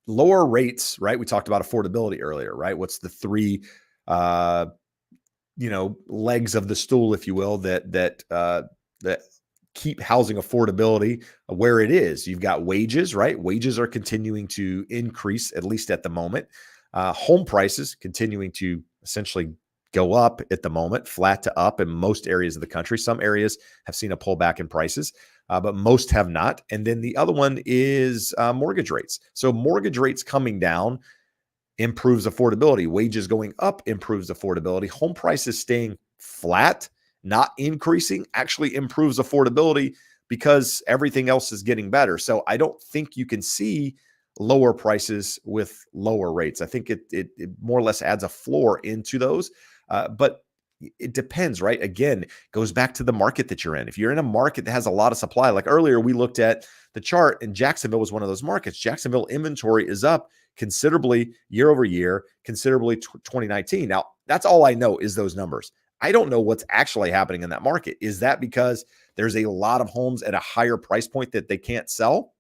Lower rates, right? We talked about affordability earlier, right? What's the three, legs of the stool, if you will, that keep housing affordability where it is? You've got wages, right? Wages are continuing to increase, at least at the moment. Home prices continuing to essentially go up at the moment, flat to up in most areas of the country. Some areas have seen a pullback in prices, but most have not. And then the other one is mortgage rates. So mortgage rates coming down improves affordability. Wages going up improves affordability. Home prices staying flat, not increasing, actually improves affordability because everything else is getting better. So I don't think you can see lower prices with lower rates. I think it more or less adds a floor into those. But it depends, right? Again, goes back to the market that you're in. If you're in a market that has a lot of supply, like earlier, we looked at the chart and Jacksonville was one of those markets. Jacksonville inventory is up considerably year over year, considerably 2019. Now, that's all I know is those numbers. I don't know what's actually happening in that market. Is that because there's a lot of homes at a higher price point that they can't sell?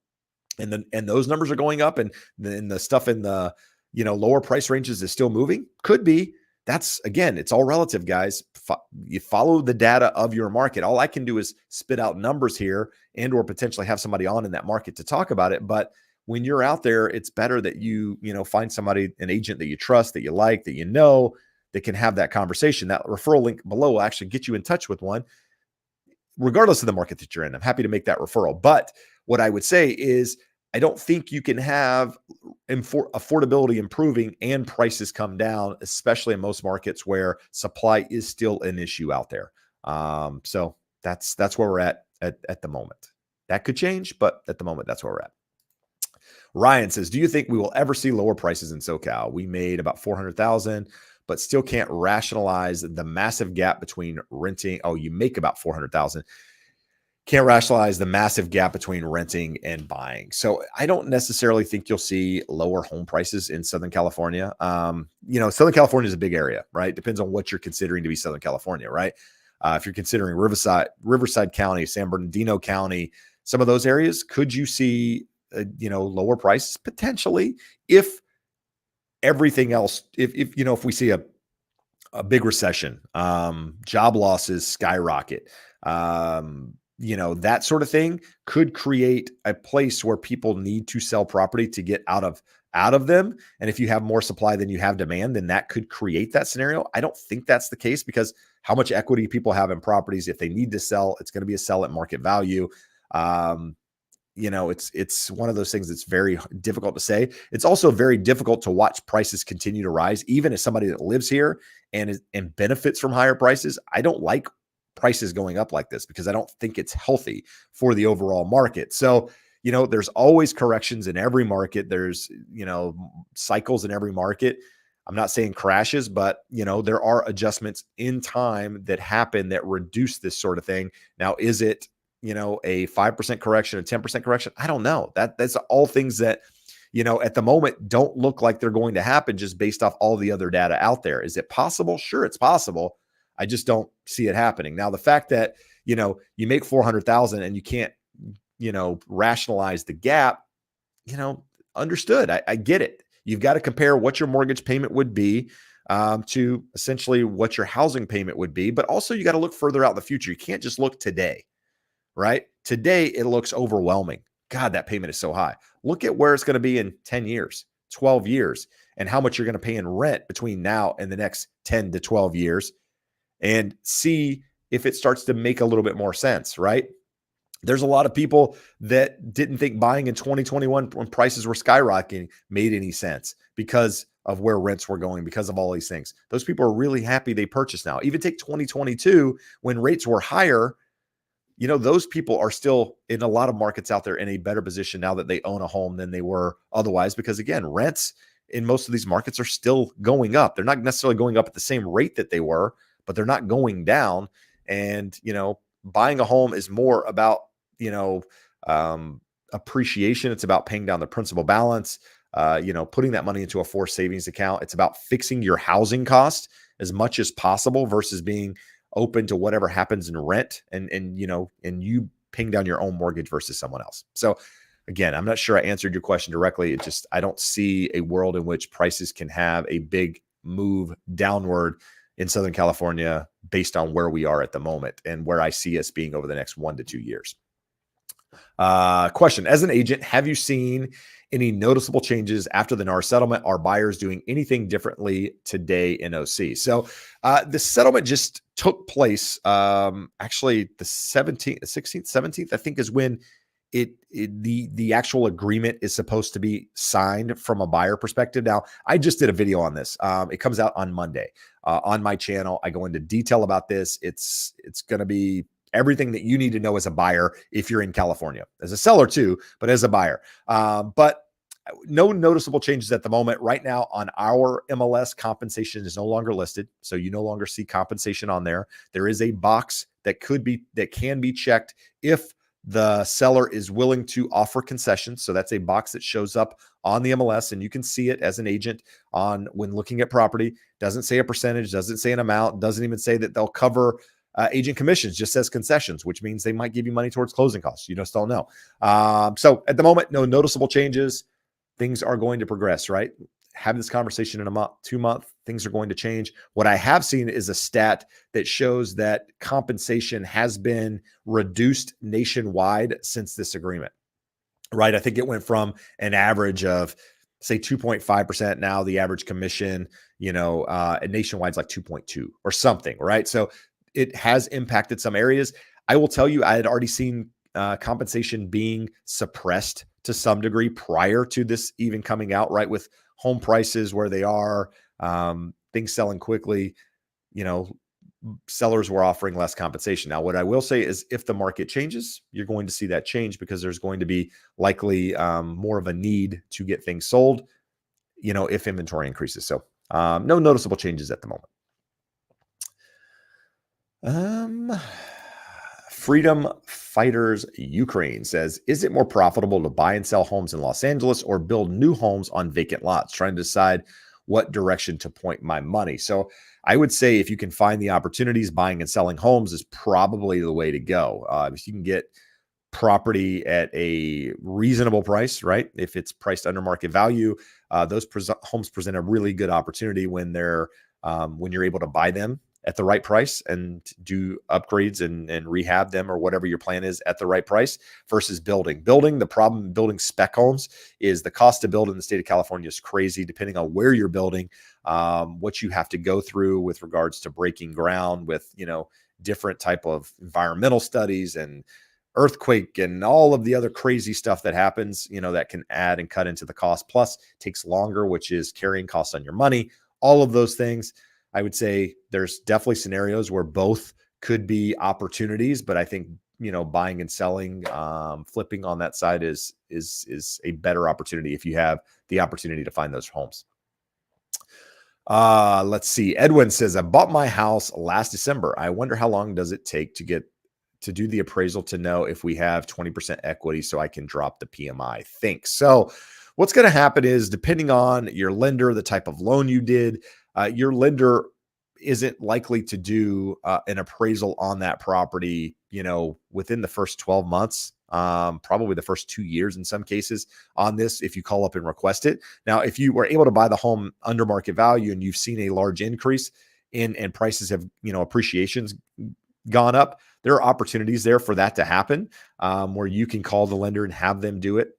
And those numbers are going up and the stuff in the lower price ranges is still moving? Could be. That's, again, it's all relative, guys. You follow the data of your market. All I can do is spit out numbers here and or potentially have somebody on in that market to talk about it. But when you're out there, it's better that you find somebody, an agent that you trust, that you like, that can have that conversation. That referral link below will actually get you in touch with one, regardless of the market that you're in. I'm happy to make that referral. But what I would say is I don't think you can have affordability improving and prices come down, especially in most markets where supply is still an issue out there. So that's where we're at the moment. That could change, but at the moment, that's where we're at. Ryan says, do you think we will ever see lower prices in SoCal? We made about 400,000, but still can't rationalize the massive gap between renting. Oh, you make about 400,000. Can't rationalize the massive gap between renting and buying. So I don't necessarily think you'll see lower home prices in Southern California. Southern California is a big area, right? Depends on what you're considering to be Southern California, right? If you're considering Riverside County, San Bernardino County, some of those areas, could you see lower prices potentially if everything else, if we see a big recession, job losses skyrocket, that sort of thing could create a place where people need to sell property to get out of them. And if you have more supply than you have demand, then that could create that scenario. I don't think that's the case because how much equity people have in properties, if they need to sell, it's going to be a sell at market value. It's one of those things that's very difficult to say. It's also very difficult to watch prices continue to rise, even as somebody that lives here and benefits from higher prices. I don't like prices going up like this because I don't think it's healthy for the overall market. So, there's always corrections in every market. There's, cycles in every market. I'm not saying crashes, but, there are adjustments in time that happen that reduce this sort of thing. Now, is it, a 5% correction, a 10% correction? I don't know. That's all things that, at the moment don't look like they're going to happen just based off all the other data out there. Is it possible? Sure, it's possible. I just don't see it happening. Now, the fact that, you make 400,000 and you can't, rationalize the gap, understood. I get it. You've got to compare what your mortgage payment would be to essentially what your housing payment would be, but also you got to look further out in the future. You can't just look today. Right? Today, it looks overwhelming. God, that payment is so high. Look at where it's going to be in 10 years, 12 years, and how much you're going to pay in rent between now and the next 10 to 12 years and see if it starts to make a little bit more sense, right? There's a lot of people that didn't think buying in 2021 when prices were skyrocketing made any sense because of where rents were going, because of all these things. Those people are really happy they purchased now. Even take 2022 when rates were higher. Those people are still in a lot of markets out there in a better position now that they own a home than they were otherwise. Because again, rents in most of these markets are still going up. They're not necessarily going up at the same rate that they were, but they're not going down. And, buying a home is more about, appreciation. It's about paying down the principal balance. putting that money into a forced savings account. It's about fixing your housing cost as much as possible versus being open to whatever happens in rent and you paying down your own mortgage versus someone else. So again, I'm not sure I answered your question directly. I don't see a world in which prices can have a big move downward in Southern California based on where we are at the moment and where I see us being over the next 1 to 2 years. Question: as an agent, have you seen any noticeable changes after the NAR settlement? Are buyers doing anything differently today in OC? So the settlement just took place. Actually, the 17th, 16th, 17th, I think, is when the actual agreement is supposed to be signed from a buyer perspective. Now, I just did a video on this. It comes out on Monday on my channel. I go into detail about this. It's going to be everything that you need to know as a buyer if you're in California, as a seller too, but as a buyer. But no noticeable changes at the moment. Right now on our MLS, compensation is no longer listed. So you no longer see compensation on there. There is a box that can be checked if the seller is willing to offer concessions. So that's a box that shows up on the MLS, and you can see it as an agent when looking at property. Doesn't say a percentage, doesn't say an amount, doesn't even say that they'll cover agent commissions, just says concessions, which means they might give you money towards closing costs. You just don't know. So at the moment, no noticeable changes. Things are going to progress, right? Have this conversation in a month, 2 months, things are going to change. What I have seen is a stat that shows that compensation has been reduced nationwide since this agreement, right? I think it went from an average of, say, 2.5%. Now the average commission, nationwide is like 2.2 or something, right? So it has impacted some areas. I will tell you, I had already seen compensation being suppressed to some degree prior to this even coming out, right? With home prices where they are, things selling quickly, sellers were offering less compensation. Now, what I will say is if the market changes, you're going to see that change because there's going to be likely more of a need to get things sold, if inventory increases. So no noticeable changes at the moment. Freedom Fighters Ukraine says, is it more profitable to buy and sell homes in Los Angeles or build new homes on vacant lots? Trying to decide what direction to point my money. So I would say if you can find the opportunities, buying and selling homes is probably the way to go. If you can get property at a reasonable price, right? If it's priced under market value, those homes present a really good opportunity when you're able to buy them at the right price and do upgrades and rehab them or whatever your plan is at the right price versus building. The problem building spec homes is the cost to build in the state of California is crazy, depending on where you're building, what you have to go through with regards to breaking ground with, different type of environmental studies and earthquake and all of the other crazy stuff that happens, that can add and cut into the cost. Plus takes longer, which is carrying costs on your money, all of those things. I would say there's definitely scenarios where both could be opportunities, but I think, buying and selling, flipping on that side is a better opportunity if you have the opportunity to find those homes. Let's see. Edwin says, I bought my house last December. I wonder how long does it take to do the appraisal to know if we have 20% equity so I can drop the PMI? Thanks. So what's going to happen is, depending on your lender, the type of loan you did, your lender isn't likely to do an appraisal on that property, within the first 12 months, probably the first 2 years in some cases on this, if you call up and request it. Now, if you were able to buy the home under market value and you've seen a large increase and prices have, appreciation's gone up, there are opportunities there for that to happen, where you can call the lender and have them do it,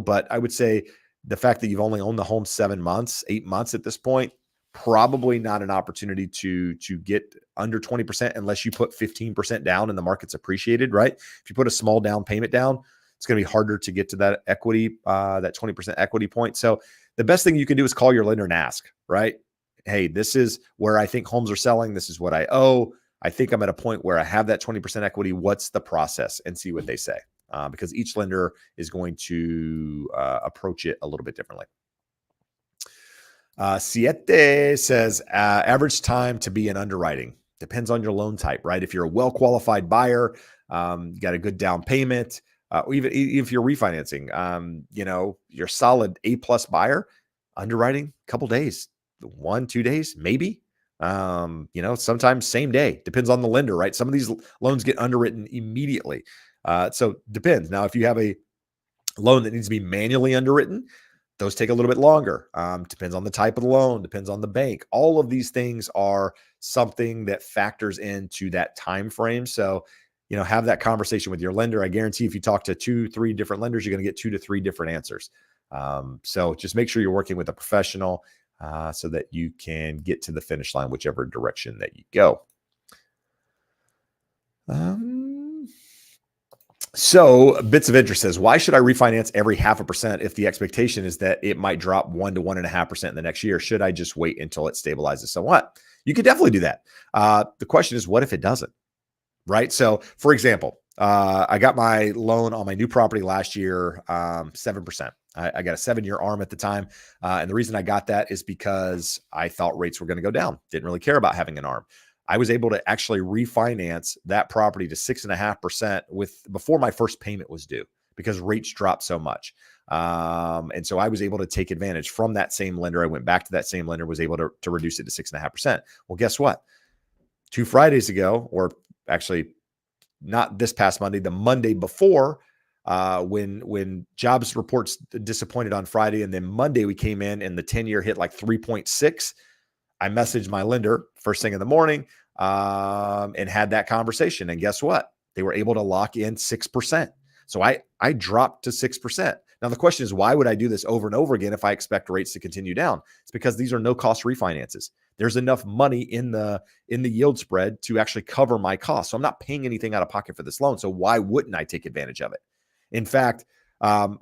but I would say the fact that you've only owned the home 7 months, 8 months at this point, probably not an opportunity to get under 20% unless you put 15% down and the market's appreciated, right? If you put a small down payment down, it's going to be harder to get to that equity, that 20% equity point. So the best thing you can do is call your lender and ask, right? Hey, this is where I think homes are selling. This is what I owe. I think I'm at a point where I have that 20% equity. What's the process? And see what they say, because each lender is going to approach it a little bit differently. Siete says, average time to be in underwriting depends on your loan type, right? If you're a well-qualified buyer, you got a good down payment, even if you're refinancing, you're solid A+ buyer, underwriting, couple days, 1, 2 days, maybe. Sometimes same day, depends on the lender, right? Some of these loans get underwritten immediately. So depends. Now, if you have a loan that needs to be manually underwritten, those take a little bit longer. Depends on the type of the loan, depends on the bank. All of these things are something that factors into that time frame. So, have that conversation with your lender. I guarantee if you talk to 2, 3 different lenders, you're going to get 2 to 3 different answers. So just make sure you're working with a professional so that you can get to the finish line, whichever direction that you go. So Bits of Interest says, why should I refinance every 0.5% if the expectation is that it might drop 1 to 1.5% in the next year? Should I just wait until it stabilizes somewhat? You could definitely do that. The question is, what if it doesn't? Right? So for example, I got my loan on my new property last year, 7%. I got a 7-year ARM at the time. And the reason I got that is because I thought rates were going to go down. Didn't really care about having an ARM. I was able to actually refinance that property to 6.5% before my first payment was due because rates dropped so much. And so I was able to take advantage from that same lender. I went back to that same lender, was able to reduce it to 6.5%. Well, guess what? 2 Fridays ago, or actually not this past Monday, the Monday before, when jobs reports disappointed on Friday, and then Monday we came in and the 10-year hit like 3.6. I messaged my lender first thing in the morning and had that conversation. And guess what? They were able to lock in 6%. So I dropped to 6%. Now the question is, why would I do this over and over again if I expect rates to continue down? It's because these are no cost refinances. There's enough money in the yield spread to actually cover my costs. So I'm not paying anything out of pocket for this loan. So why wouldn't I take advantage of it? In fact, I'm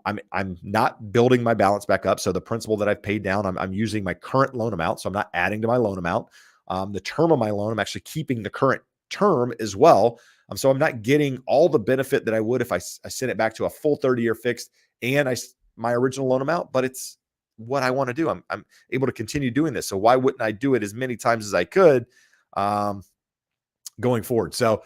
not building my balance back up. So the principal that I've paid down, I'm using my current loan amount. So I'm not adding to my loan amount. The term of my loan, I'm actually keeping the current term as well. So I'm not getting all the benefit that I would if I sent it back to a full 30-year fixed and my original loan amount, but it's what I want to do. I'm able to continue doing this. So why wouldn't I do it as many times as I could going forward? So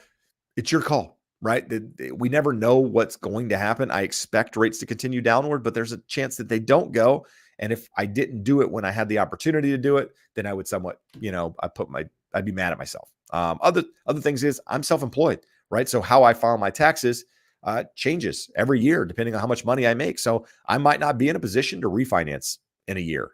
it's your call, right? We never know what's going to happen. I expect rates to continue downward, but there's a chance that they don't go. And if I didn't do it when I had the opportunity to do it, then I would somewhat, I'd be mad at myself. Other things is I'm self-employed, right? So how I file my taxes changes every year depending on how much money I make. So I might not be in a position to refinance in a year,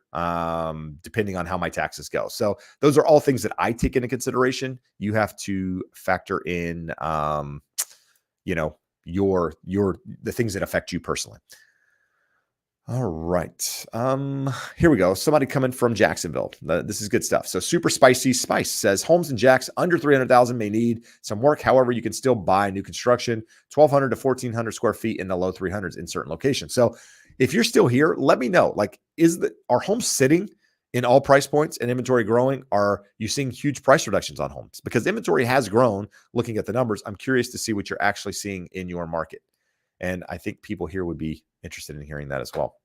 depending on how my taxes go. So those are all things that I take into consideration. You have to factor in, the things that affect you personally. All right. Here we go. Somebody coming from Jacksonville. This is good stuff. So Super Spicy Spice says homes in Jacks under 300,000 may need some work. However, you can still buy new construction, 1,200 to 1,400 square feet in the low 300s in certain locations. So if you're still here, let me know. Like, are homes sitting in all price points and inventory growing? Are you seeing huge price reductions on homes? Because inventory has grown. Looking at the numbers, I'm curious to see what you're actually seeing in your market. And I think people here would be interested in hearing that as well.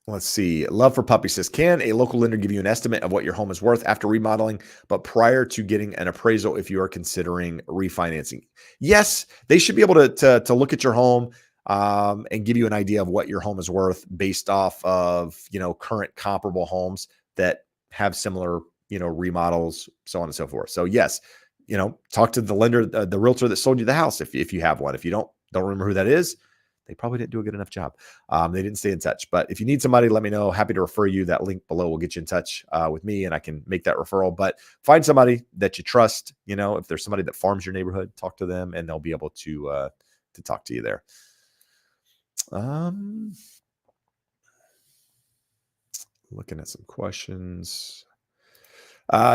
Let's see. Love for Puppy says, can a local lender give you an estimate of what your home is worth after remodeling, but prior to getting an appraisal if you are considering refinancing? Yes, they should be able to look at your home and give you an idea of what your home is worth based off of, current comparable homes that have similar, remodels, so on and so forth. So yes, talk to the lender, the realtor that sold you the house if you have one. If you don't remember who that is, they probably didn't do a good enough job. They didn't stay in touch. But if you need somebody, let me know. Happy to refer you. That link below will get you in touch with me, and I can make that referral. But find somebody that you trust. If there's somebody that farms your neighborhood, talk to them, and they'll be able to talk to you there. Looking at some questions.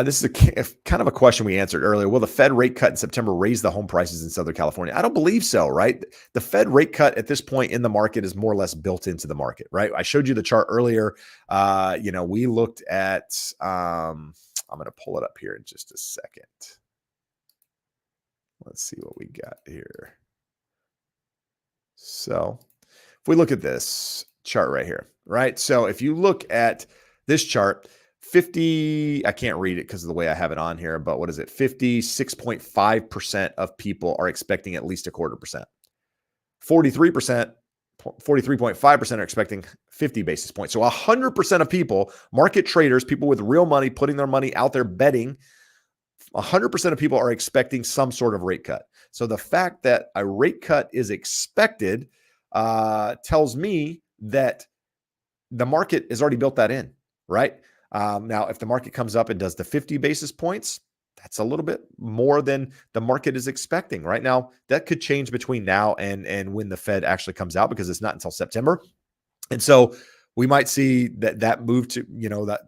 This is kind of a question we answered earlier. Will the Fed rate cut in September raise the home prices in Southern California? I don't believe so, right? The Fed rate cut at this point in the market is more or less built into the market, right? I showed you the chart earlier. We looked at, I'm going to pull it up here in just a second. Let's see what we got here. So if we look at this chart right here, right? So if you look at this chart, 50, I can't read it because of the way I have it on here, but what is it? 56.5% of people are expecting at least a quarter percent. 43%, 43.5% are expecting 50 basis points. So 100% of people, market traders, people with real money, putting their money out there betting, 100% of people are expecting some sort of rate cut. So the fact that a rate cut is expected tells me that the market has already built that in, right? Now, if the market comes up and does the 50 basis points, that's a little bit more than the market is expecting right now. That could change between now and when the Fed actually comes out, because it's not until September. And so we might see that move to, that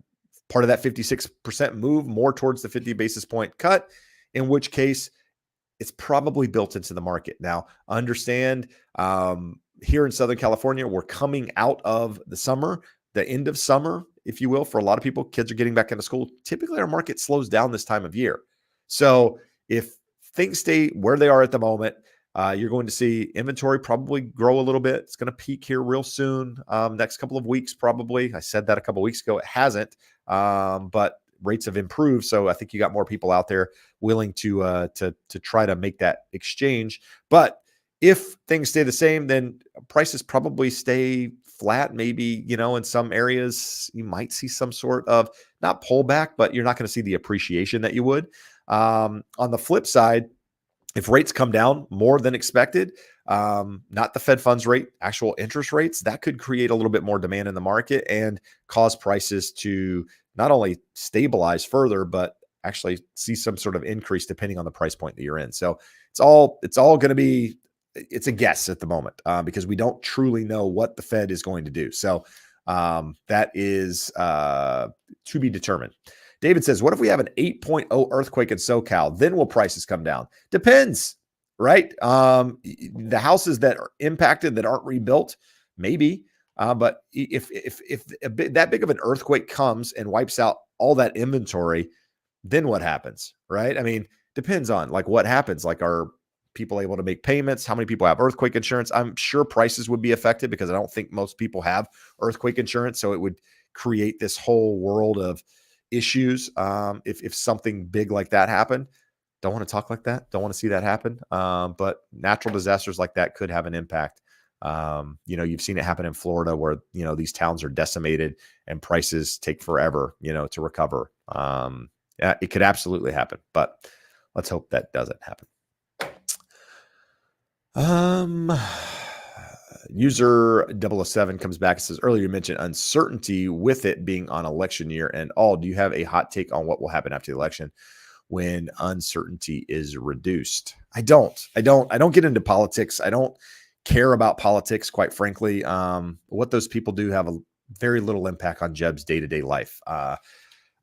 part of that 56% move more towards the 50 basis point cut, in which case it's probably built into the market. Now, understand, here in Southern California, we're coming out of the summer, the end of summer, if you will. For a lot of people, kids are getting back into school. Typically, our market slows down this time of year. So if things stay where they are at the moment, you're going to see inventory probably grow a little bit. It's going to peak here real soon. Next couple of weeks, probably. I said that a couple of weeks ago. It hasn't, but rates have improved. So I think you got more people out there willing to try to make that exchange. But if things stay the same, then prices probably stay flat. Maybe, in some areas you might see some sort of, not pullback, but you're not going to see the appreciation that you would. On the flip side, if rates come down more than expected, not the Fed funds rate, actual interest rates, that could create a little bit more demand in the market and cause prices to not only stabilize further, but actually see some sort of increase depending on the price point that you're in. So it's all going to be, it's a guess at the moment, because we don't truly know what the Fed is going to do. So that is to be determined. David says, what if we have an 8.0 earthquake in SoCal? Then will prices come down? Depends, right? The houses that are impacted that aren't rebuilt, maybe. But if that big of an earthquake comes and wipes out all that inventory, then what happens, right? I mean, depends on like what happens. Like, are people able to make payments? How many people have earthquake insurance? I'm sure prices would be affected because I don't think most people have earthquake insurance. So it would create this whole world of issues if something big like that happened. Don't want to talk like that. Don't want to see that happen. But natural disasters like that could have an impact. You've seen it happen in Florida where, these towns are decimated and prices take forever, to recover. Yeah, it could absolutely happen, but let's hope that doesn't happen. User 007 comes back and says, earlier you mentioned uncertainty with it being on election year and all. Do you have a hot take on what will happen after the election when uncertainty is reduced? I don't get into politics. I don't care about politics, quite frankly. What those people do have a very little impact on Jeb's day-to-day life.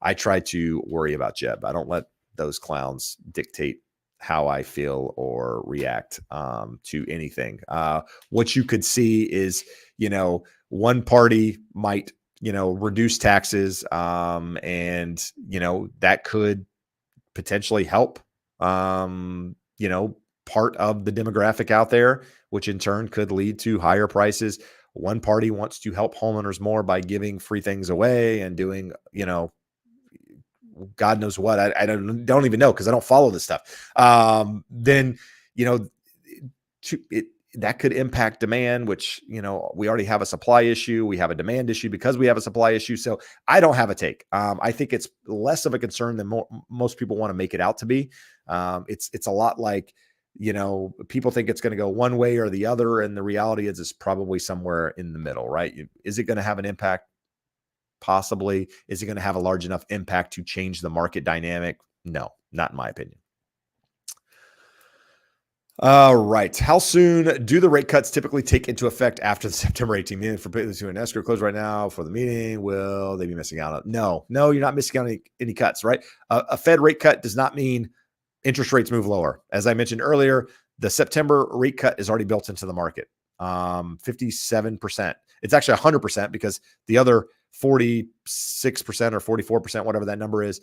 I try to worry about Jeb. I don't let those clowns dictate how I feel or react to anything. What you could see is, one party might, reduce taxes, and, that could potentially help, part of the demographic out there, which in turn could lead to higher prices. One party wants to help homeowners more by giving free things away and doing, God knows what. I don't even know because I don't follow this stuff. Then, that could impact demand, which, we already have a supply issue. We have a demand issue because we have a supply issue. So I don't have a take. I think it's less of a concern than most people want to make it out to be. It's a lot like, people think it's going to go one way or the other. And the reality is it's probably somewhere in the middle, right? Is it going to have an impact? Possibly. Is it going to have a large enough impact to change the market dynamic? No, not in my opinion. All right. How soon do the rate cuts typically take into effect after the September 18th meeting? For people who are in escrow close right now for the meeting, will they be missing out on? No, you're not missing out on any cuts, right? A Fed rate cut does not mean interest rates move lower. As I mentioned earlier, the September rate cut is already built into the market. 57%. It's actually 100% because the other 46% or 44%, whatever that number is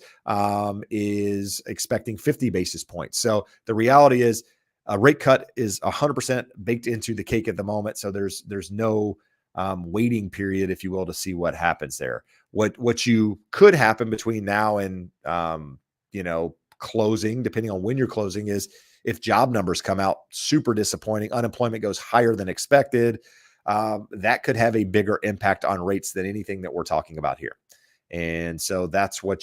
expecting 50 basis points. So the reality is a rate cut is 100% baked into the cake at the moment. So there's no waiting period, if you will, to see what happens there. What you could happen between now and closing, depending on when you're closing, is if job numbers come out super disappointing, unemployment goes higher than expected, that could have a bigger impact on rates than anything that we're talking about here. And so that's what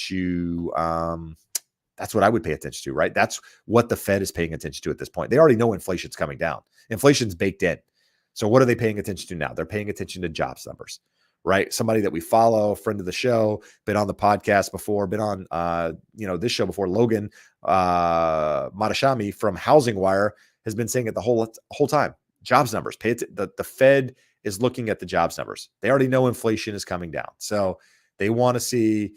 that's what I would pay attention to, right? That's what the Fed is paying attention to at this point. They already know inflation's coming down. Inflation's baked in. So what are they paying attention to now? They're paying attention to jobs numbers, right? Somebody that we follow, friend of the show, been on the podcast before, been on this show before, Logan Matashami from Housing Wire has been saying it the whole time. Jobs numbers. The Fed is looking at the jobs numbers. They already know inflation is coming down. So they want to see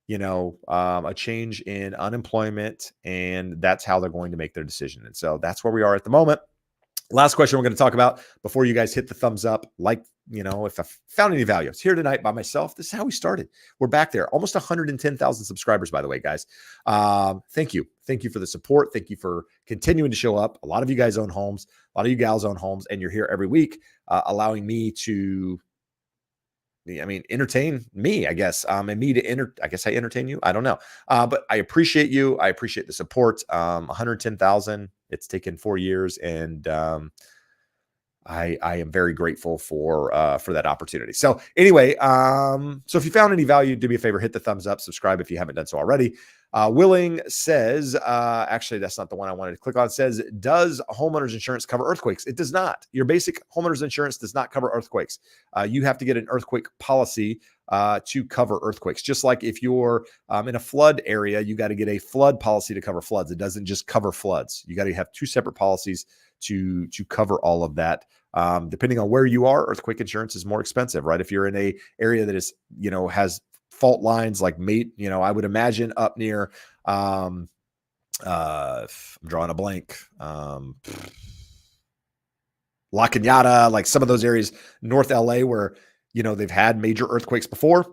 a change in unemployment, and that's how they're going to make their decision. And so that's where we are at the moment. Last question we're going to talk about before you guys hit the thumbs up, if I found any value. I was here tonight by myself. This is how we started. We're back there. Almost 110,000 subscribers, by the way, guys. Thank you. Thank you for the support. Thank you for continuing to show up. A lot of you guys own homes. A lot of you gals own homes, and you're here every week, allowing me to entertain me, I guess, and me to I guess I entertain you. I don't know. But I appreciate you. I appreciate the support. 110,000, it's taken 4 years. And, I am very grateful for that opportunity. So anyway, so if you found any value, do me a favor, hit the thumbs up, subscribe if you haven't done so already. Willing says, actually, that's not the one I wanted to click on. It says, does homeowners insurance cover earthquakes? It does not. Your basic homeowners insurance does not cover earthquakes. You have to get an earthquake policy to cover earthquakes. Just like if you're in a flood area, you got to get a flood policy to cover floods. It doesn't just cover floods. You got to have two separate policies to cover all of that. Depending on where you are, earthquake insurance is more expensive, right? If you're in a area that is, has fault lines like I would imagine up near, I'm drawing a blank, La Cañada, like some of those areas, North LA, where, they've had major earthquakes before.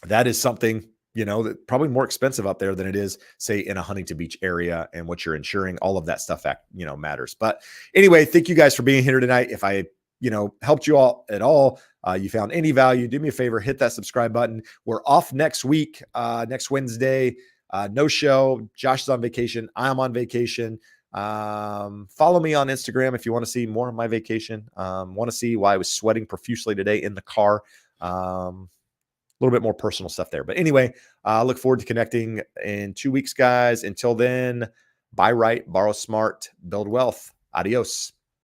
That is something, that probably more expensive up there than it is, say, in a Huntington Beach area, and what you're insuring, all of that stuff, matters. But anyway, thank you guys for being here tonight. If I, helped you all at all, you found any value, do me a favor, hit that subscribe button. We're off next week, next Wednesday, no show. Josh is on vacation. I'm on vacation. Follow me on Instagram if you want to see more of my vacation. Want to see why I was sweating profusely today in the car. A little bit more personal stuff there. But anyway, look forward to connecting in 2 weeks, guys. Until then, buy right, borrow smart, build wealth. Adios.